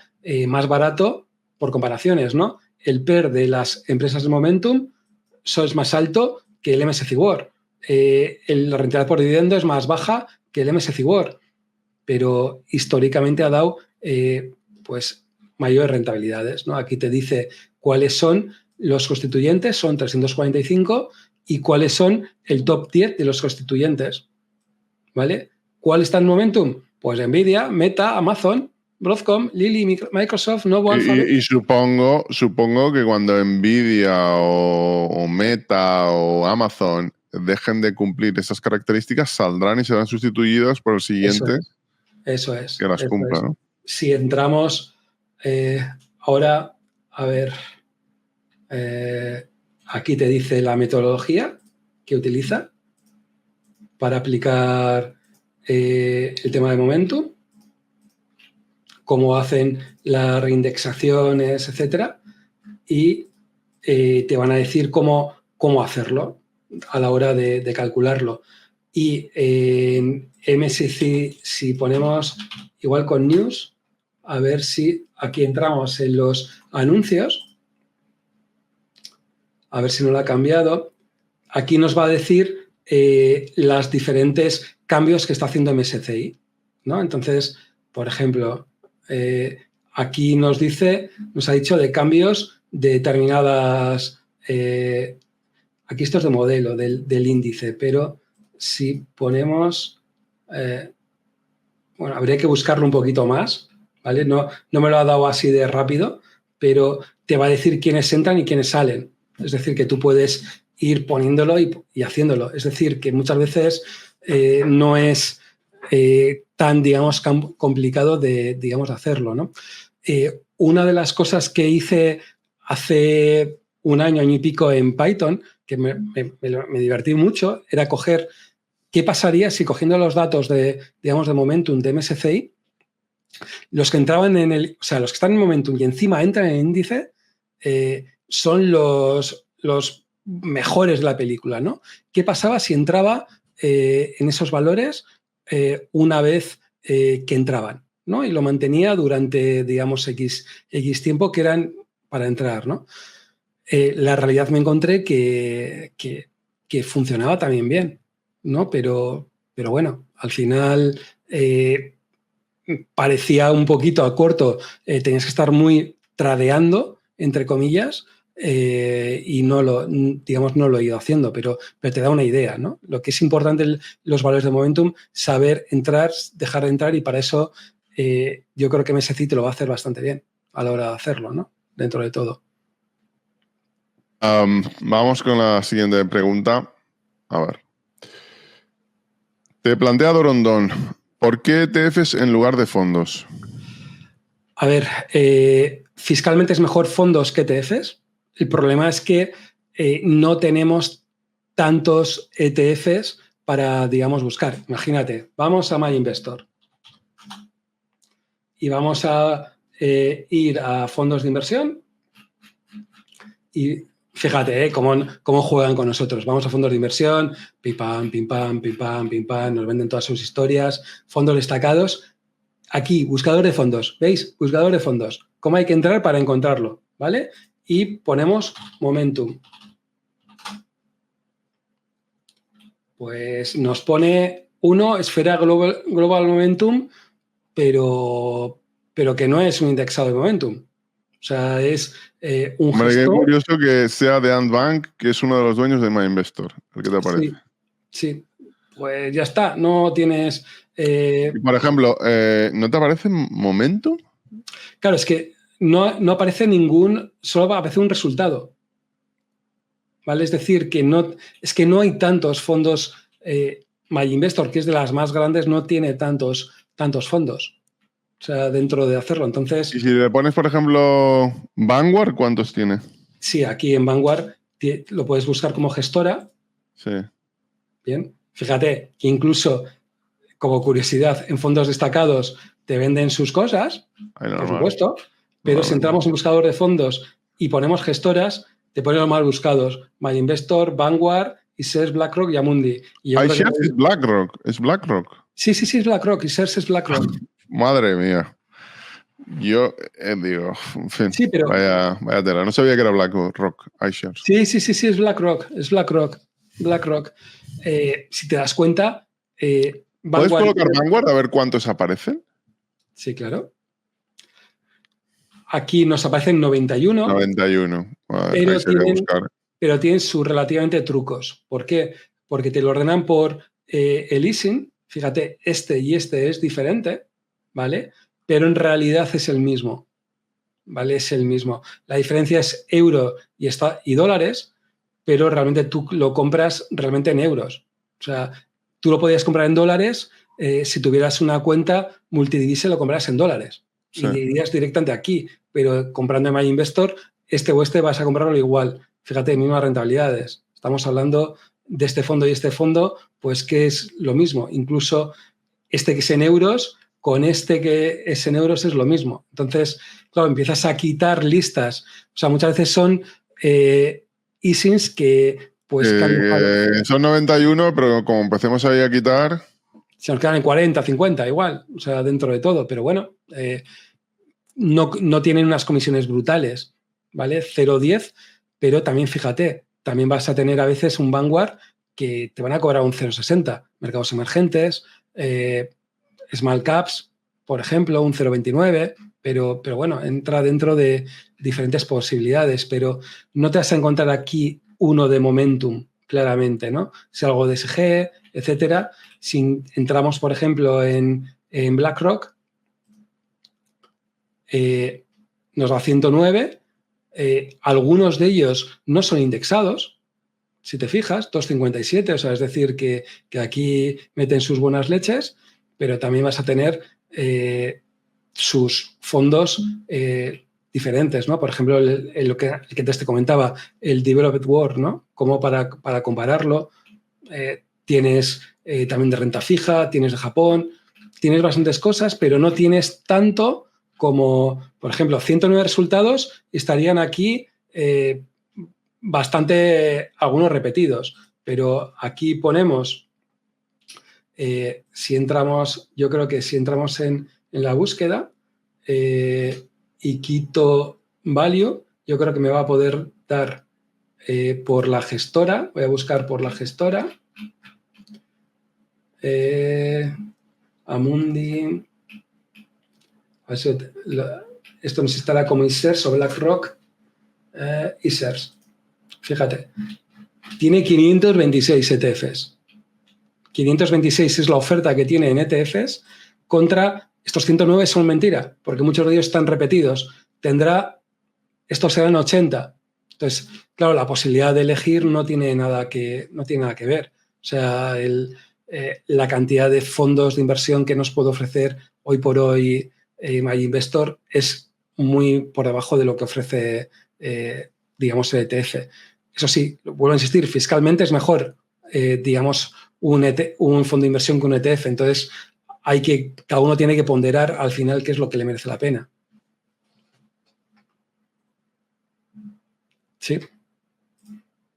más barato por comparaciones, ¿no? El PER de las empresas de Momentum es más alto que el MSCI World. La rentabilidad por dividendo es más baja que el MSCI World, pero históricamente ha dado pues mayores rentabilidades, ¿no? Aquí te dice cuáles son los constituyentes, son 345, y cuáles son el top 10 de los constituyentes, ¿vale? ¿Cuál está en Momentum? Pues Nvidia, Meta, Amazon, Broadcom, Lilly, Microsoft, Novo, Alphabet. Y supongo que cuando Nvidia o Meta o Amazon dejen de cumplir esas características, saldrán y serán sustituidas por el siguiente eso es, que las cumpla, ¿no? Si entramos ahora, a ver, aquí te dice la metodología que utiliza para aplicar el tema de Momentum, cómo hacen las reindexaciones, etcétera, y te van a decir cómo hacerlo a la hora de calcularlo. Y en MSCI, si ponemos igual con News, a ver si aquí entramos en los anuncios, a ver si no lo ha cambiado. Aquí nos va a decir los diferentes cambios que está haciendo MSCI, ¿no? Entonces, por ejemplo, aquí nos ha dicho de cambios de determinadas. Aquí esto es de modelo del índice, pero si ponemos. Bueno, habría que buscarlo un poquito más, ¿vale? No me lo ha dado así de rápido, pero te va a decir quiénes entran y quiénes salen. Es decir, que tú puedes ir poniéndolo y haciéndolo. Es decir, que muchas veces no es tan, digamos, complicado de, digamos, hacerlo, ¿no? Una de las cosas que hice hace un año y pico en Python, que me divertí mucho, era coger qué pasaría si, cogiendo los datos de, digamos, de Momentum, de MSCI, los que entraban o sea, los que están en Momentum y encima entran en el índice, son los mejores de la película, ¿no? ¿Qué pasaba si entraba en esos valores una vez que entraban, ¿no? Y lo mantenía durante, digamos, X tiempo que eran para entrar, ¿no? La realidad me encontré que funcionaba también bien, ¿no? Pero bueno, al final parecía un poquito a corto, tenías que estar muy tradeando, entre comillas, y no lo he ido haciendo, pero te da una idea, ¿no? Lo que es importante los valores de Momentum, saber entrar, dejar de entrar, y para eso yo creo que MSCI te lo va a hacer bastante bien a la hora de hacerlo, ¿no? Dentro de todo. Vamos con la siguiente pregunta. A ver. Te plantea Dorondón, ¿por qué ETFs en lugar de fondos? A ver, fiscalmente es mejor fondos que ETFs. El problema es que no tenemos tantos ETFs para, digamos, buscar. Imagínate, vamos a MyInvestor y vamos a ir a fondos de inversión y fíjate cómo juegan con nosotros. Vamos a fondos de inversión, pim pam, pim pam, pim pam, pim pam, nos venden todas sus historias, fondos destacados. Aquí, buscador de fondos, ¿veis? Buscador de fondos. ¿Cómo hay que entrar para encontrarlo? ¿Vale? Y ponemos Momentum. Pues nos pone uno, Esfera Global Momentum, pero que no es un indexado de Momentum. O sea, es un Hombre, gestor. qué curioso que sea de Ant Bank, que es uno de los dueños de MyInvestor. ¿Qué te parece? Sí. Pues ya está, no tienes... Y por ejemplo, ¿no te aparece Momentum? Claro, es que no aparece solo aparece un resultado. ¿Vale? Es decir, que no hay tantos fondos. MyInvestor, que es de las más grandes, no tiene tantos fondos. O sea, dentro de hacerlo. Entonces. Y si le pones, por ejemplo, Vanguard, ¿cuántos tiene? Sí, aquí en Vanguard lo puedes buscar como gestora. Sí. Bien. Fíjate que incluso, como curiosidad, en fondos destacados te venden sus cosas, por supuesto, pero si entramos en buscador de fondos y ponemos gestoras, te ponen los más buscados: MyInvestor, Vanguard, iShares, BlackRock y Amundi. iShares es BlackRock. ¿Es BlackRock? Sí, es BlackRock. iShares es BlackRock. Madre mía. Yo digo, en fin, sí, pero, vaya tela. No sabía que era BlackRock, iShares. Sí, es BlackRock. Es BlackRock. Si te das cuenta... ¿Puedes colocar Vanguard a ver cuántos aparecen? Sí, claro. Aquí nos aparecen 91. 91. Pero tienen sus relativamente trucos. ¿Por qué? Porque te lo ordenan por el easing. Fíjate, este y este es diferente, ¿vale? Pero en realidad es el mismo, ¿vale? Es el mismo. La diferencia es euro y dólares, pero realmente tú lo compras realmente en euros. O sea, tú lo podías comprar en dólares si tuvieras una cuenta multidivisa, lo compras en dólares. Sí. Y irías directamente aquí, pero comprando en MyInvestor, este vas a comprarlo igual. Fíjate, mismas rentabilidades. Estamos hablando de este fondo y este fondo, pues que es lo mismo. Incluso este que es en euros, con este que es en euros es lo mismo. Entonces, claro, empiezas a quitar listas. O sea, muchas veces son easings que pues... son 91, pero como empecemos ahí a quitar... Se nos quedan en 40, 50, igual. O sea, dentro de todo. Pero bueno, no tienen unas comisiones brutales, ¿vale? 0,10, pero también fíjate, también vas a tener a veces un Vanguard que te van a cobrar un 0,60. Mercados emergentes, small caps, por ejemplo, un 0,29, pero bueno, entra dentro de diferentes posibilidades, pero no te vas a encontrar aquí uno de Momentum, claramente, ¿no? Si algo de SG, etcétera. Si entramos, por ejemplo, en BlackRock, nos da 109. Algunos de ellos no son indexados, si te fijas, 2,57, o sea, es decir, que aquí meten sus buenas leches, pero también vas a tener sus fondos diferentes, ¿no? Por ejemplo, el que te comentaba, el Developed World, ¿no? Como para compararlo, tienes también de renta fija, tienes de Japón, tienes bastantes cosas, pero no tienes tanto como, por ejemplo, 109 resultados estarían aquí bastante, algunos repetidos, pero aquí ponemos, si entramos, yo creo que si entramos en la búsqueda y quito value, yo creo que me va a poder dar por la gestora, voy a buscar por la gestora, Amundi, esto nos estará como iShares o BlackRock, iShares. Fíjate, tiene 526 ETFs. 526 es la oferta que tiene en ETFs contra estos 109 son mentira, porque muchos de ellos están repetidos. Estos serán 80. Entonces, claro, la posibilidad de elegir no tiene nada que ver. O sea, la cantidad de fondos de inversión que nos puede ofrecer hoy por hoy MyInvestor es muy por debajo de lo que ofrece, digamos, el ETF. Eso sí, vuelvo a insistir, fiscalmente es mejor, digamos, un fondo de inversión que un ETF. Entonces, cada uno tiene que ponderar al final qué es lo que le merece la pena. Sí.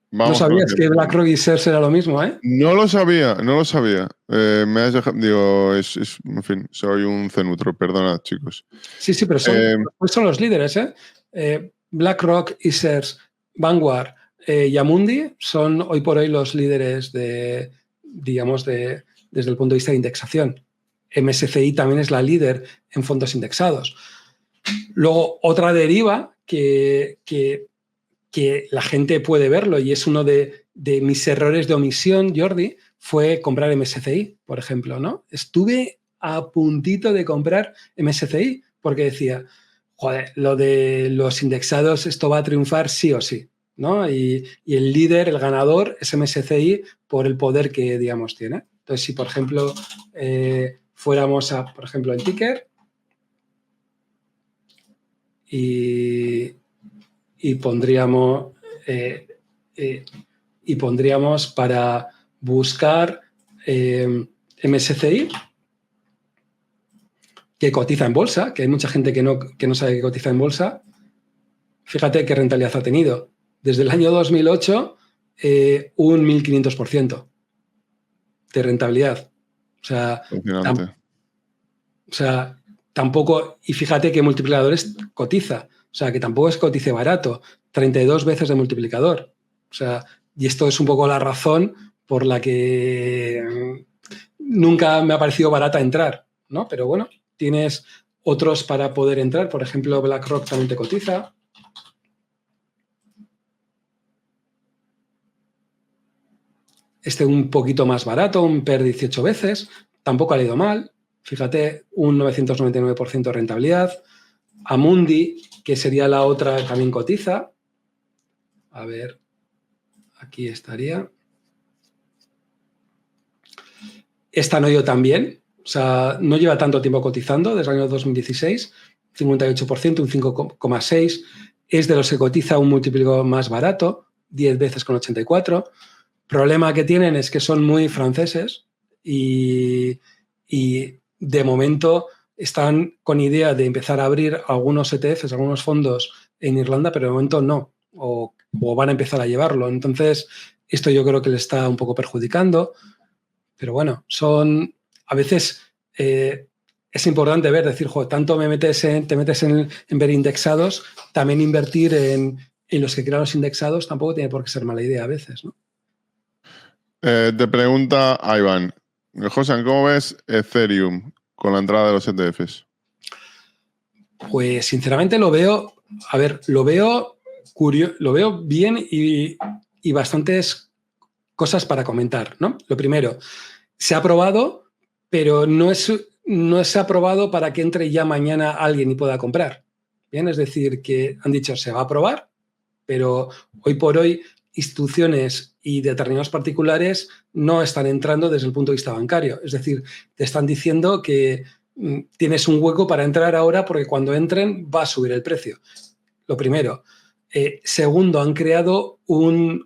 Vamos, no sabías que BlackRock y Shares era lo mismo, ¿eh? No lo sabía. Me has dejado, digo, en fin, soy un cenutro, perdonad, chicos. Sí, pero son los líderes, ¿eh? BlackRock, Shares, Vanguard y Amundi son hoy por hoy los líderes desde el punto de vista de indexación. MSCI también es la líder en fondos indexados. Luego, otra deriva que la gente puede verlo, y es uno de mis errores de omisión, Jordi, fue comprar MSCI, por ejemplo, ¿no? Estuve a puntito de comprar MSCI porque decía, joder, lo de los indexados, esto va a triunfar sí o sí, ¿no? Y el líder, el ganador, es MSCI por el poder que, digamos, tiene. Entonces, si, por ejemplo, fuéramos por ejemplo, en Ticker y pondríamos para buscar MSCI, que cotiza en bolsa, que hay mucha gente que no sabe que cotiza en bolsa. Fíjate qué rentabilidad ha tenido. Desde el año 2008, un 1.500% de rentabilidad. O sea, tampoco, y fíjate qué multiplicadores cotiza. O sea, que tampoco es que cotice barato, 32 veces de multiplicador. O sea, y esto es un poco la razón por la que nunca me ha parecido barata entrar, ¿no? Pero bueno, tienes otros para poder entrar. Por ejemplo, BlackRock también te cotiza. Este un poquito más barato, un PER 18 veces. Tampoco ha ido mal. Fíjate, un 999% de rentabilidad. Amundi, que sería la otra, también cotiza. A ver, aquí estaría. Esta no yo también. O sea, no lleva tanto tiempo cotizando, desde el año 2016, 58%, un 5,6%. Es de los que cotiza un multiplicador más barato, 10 veces con 84. Problema que tienen es que son muy franceses y de momento están con idea de empezar a abrir algunos ETFs, algunos fondos en Irlanda, pero de momento no, o van a empezar a llevarlo. Entonces, esto yo creo que le está un poco perjudicando. Pero bueno, a veces es importante decir, tanto te metes en ver indexados, también invertir en los que crean los indexados tampoco tiene por qué ser mala idea a veces, ¿no? Te pregunta Iván, José, ¿cómo ves Ethereum con la entrada de los ETFs? Pues sinceramente lo veo bien y bastantes cosas para comentar, ¿no? Lo primero, se ha aprobado, pero no se ha aprobado para que entre ya mañana alguien y pueda comprar. Bien, es decir, que han dicho se va a aprobar, pero hoy por hoy instituciones y determinados particulares no están entrando desde el punto de vista bancario. Es decir, te están diciendo que tienes un hueco para entrar ahora porque cuando entren va a subir el precio. Lo primero. Segundo, han creado un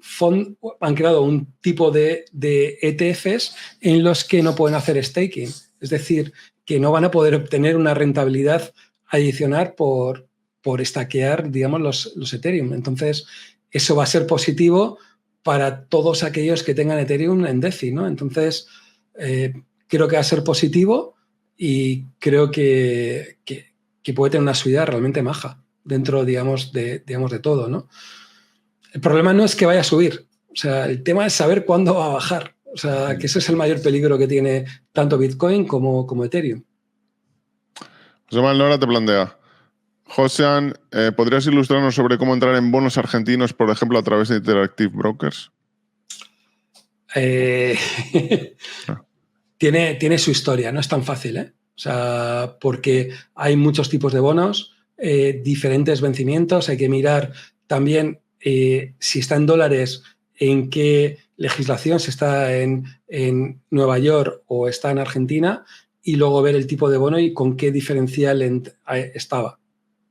tipo de ETFs en los que no pueden hacer staking. Es decir, que no van a poder obtener una rentabilidad adicional por stackear, digamos, los Ethereum. Entonces, eso va a ser positivo para todos aquellos que tengan Ethereum en DeFi, ¿no? Entonces, creo que va a ser positivo y creo que puede tener una subida realmente maja dentro, digamos, de todo, ¿no? El problema no es que vaya a subir. O sea, el tema es saber cuándo va a bajar. O sea, que ese es el mayor peligro que tiene tanto Bitcoin como Ethereum. José Manuel Nora te plantea, Josean, ¿podrías ilustrarnos sobre cómo entrar en bonos argentinos, por ejemplo, a través de Interactive Brokers? Tiene su historia, no es tan fácil, ¿eh? O sea, porque hay muchos tipos de bonos, diferentes vencimientos, hay que mirar también si está en dólares, en qué legislación, si está en Nueva York o está en Argentina, y luego ver el tipo de bono y con qué diferencial estaba,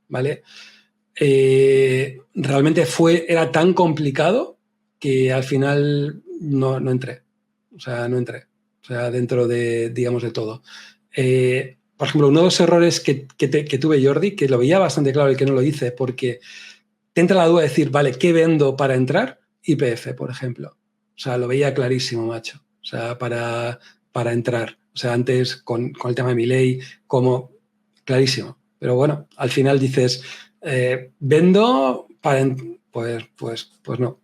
¿vale? Realmente era tan complicado que al final no entré. O sea, no entré. O sea, dentro de, digamos, de todo. Por ejemplo, uno de los errores que tuve, Jordi, que lo veía bastante claro el que no lo hice, porque te entra la duda de decir, vale, ¿qué vendo para entrar? YPF, por ejemplo. O sea, lo veía clarísimo, macho. O sea, para entrar. O sea, antes con el tema de mi ley, como clarísimo. Pero bueno, al final dices, vendo para... Pues no.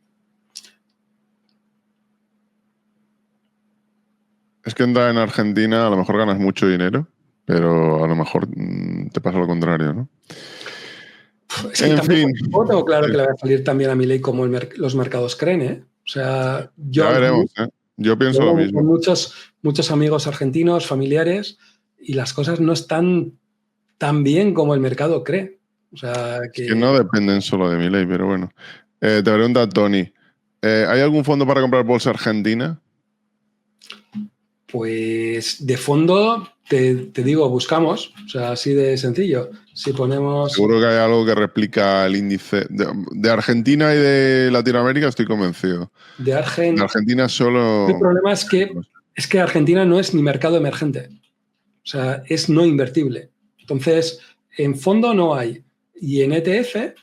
Es que entrar en Argentina a lo mejor ganas mucho dinero, pero a lo mejor te pasa lo contrario, ¿no? Es que tampoco tengo claro que le va a salir también a mi ley como los mercados creen, ¿eh? O sea, ya veremos, ¿eh? Yo pienso lo mismo. Con muchos amigos argentinos, familiares, y las cosas no están tan bien como el mercado cree. O sea, que... Es que no dependen solo de mi ley, pero bueno. Te pregunta Tony, ¿hay algún fondo para comprar bolsa argentina? Pues de fondo, te digo, buscamos. O sea, así de sencillo. Si ponemos... Seguro que hay algo que replica el índice. De Argentina y de Latinoamérica estoy convencido. De Argentina solo... El problema es que Argentina no es ni mercado emergente. O sea, es no invertible. Entonces, en fondo no hay. Y en ETF,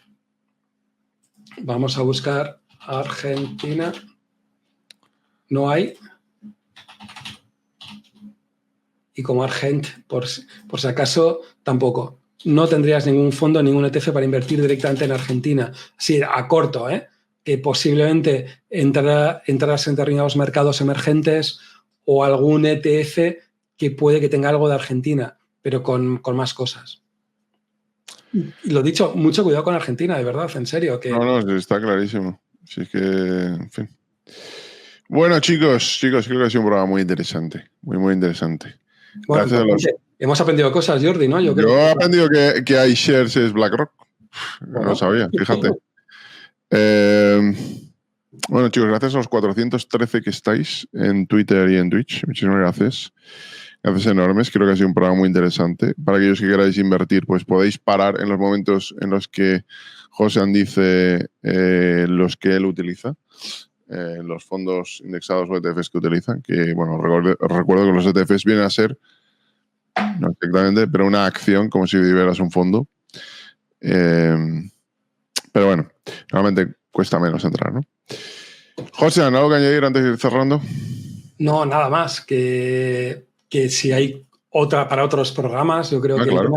vamos a buscar Argentina, no hay. Y como Argent, por si acaso, tampoco. No tendrías ningún fondo, ningún ETF para invertir directamente en Argentina. Sí, a corto, ¿eh? Que posiblemente entrarás en determinados mercados emergentes o algún ETF que puede que tenga algo de Argentina, pero con más cosas. Y lo dicho, mucho cuidado con Argentina, de verdad, en serio. Que... No, está clarísimo. Si es que, en fin. Bueno, chicos, creo que ha sido un programa muy interesante. Muy, muy interesante. Bueno, hemos aprendido cosas, Jordi, ¿no? Yo he aprendido que iShares es BlackRock. No lo sabía, fíjate. Bueno, chicos, gracias a los 413 que estáis en Twitter y en Twitch. Muchísimas gracias. Gracias enormes. Creo que ha sido un programa muy interesante. Para aquellos que queráis invertir, pues podéis parar en los momentos en los que Josean dice los que él utiliza. Los fondos indexados o ETFs que utilizan, que, bueno, recuerdo que los ETFs vienen a ser, no exactamente, pero una acción, como si vivieras un fondo. Pero bueno, normalmente cuesta menos entrar, ¿no? José, ¿algo que añadir antes de ir cerrando? No, nada más, que si hay para otros programas, yo creo que claro.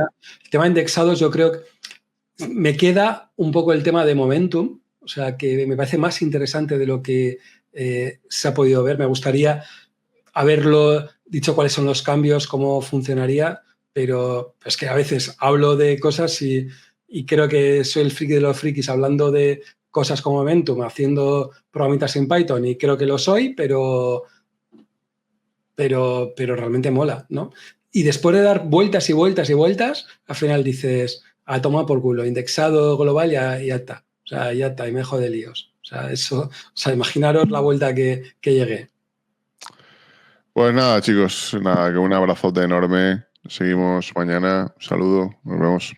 el tema de indexados, yo creo que me queda un poco el tema de momentum, o sea, que me parece más interesante de lo que se ha podido ver. Me gustaría haberlo dicho cuáles son los cambios, cómo funcionaría, pero es que a veces hablo de cosas y creo que soy el friki de los frikis hablando de cosas como momentum, haciendo programitas en Python, y creo que lo soy, pero realmente mola, ¿no? Y después de dar vueltas y vueltas y vueltas, al final dices, a tomar por culo, indexado global, ya está. O sea, ya está, y me dejo de líos. O sea, eso, o sea, imaginaros la vuelta que llegué. Pues nada, chicos, nada, que un abrazote enorme. Seguimos mañana. Un saludo, nos vemos.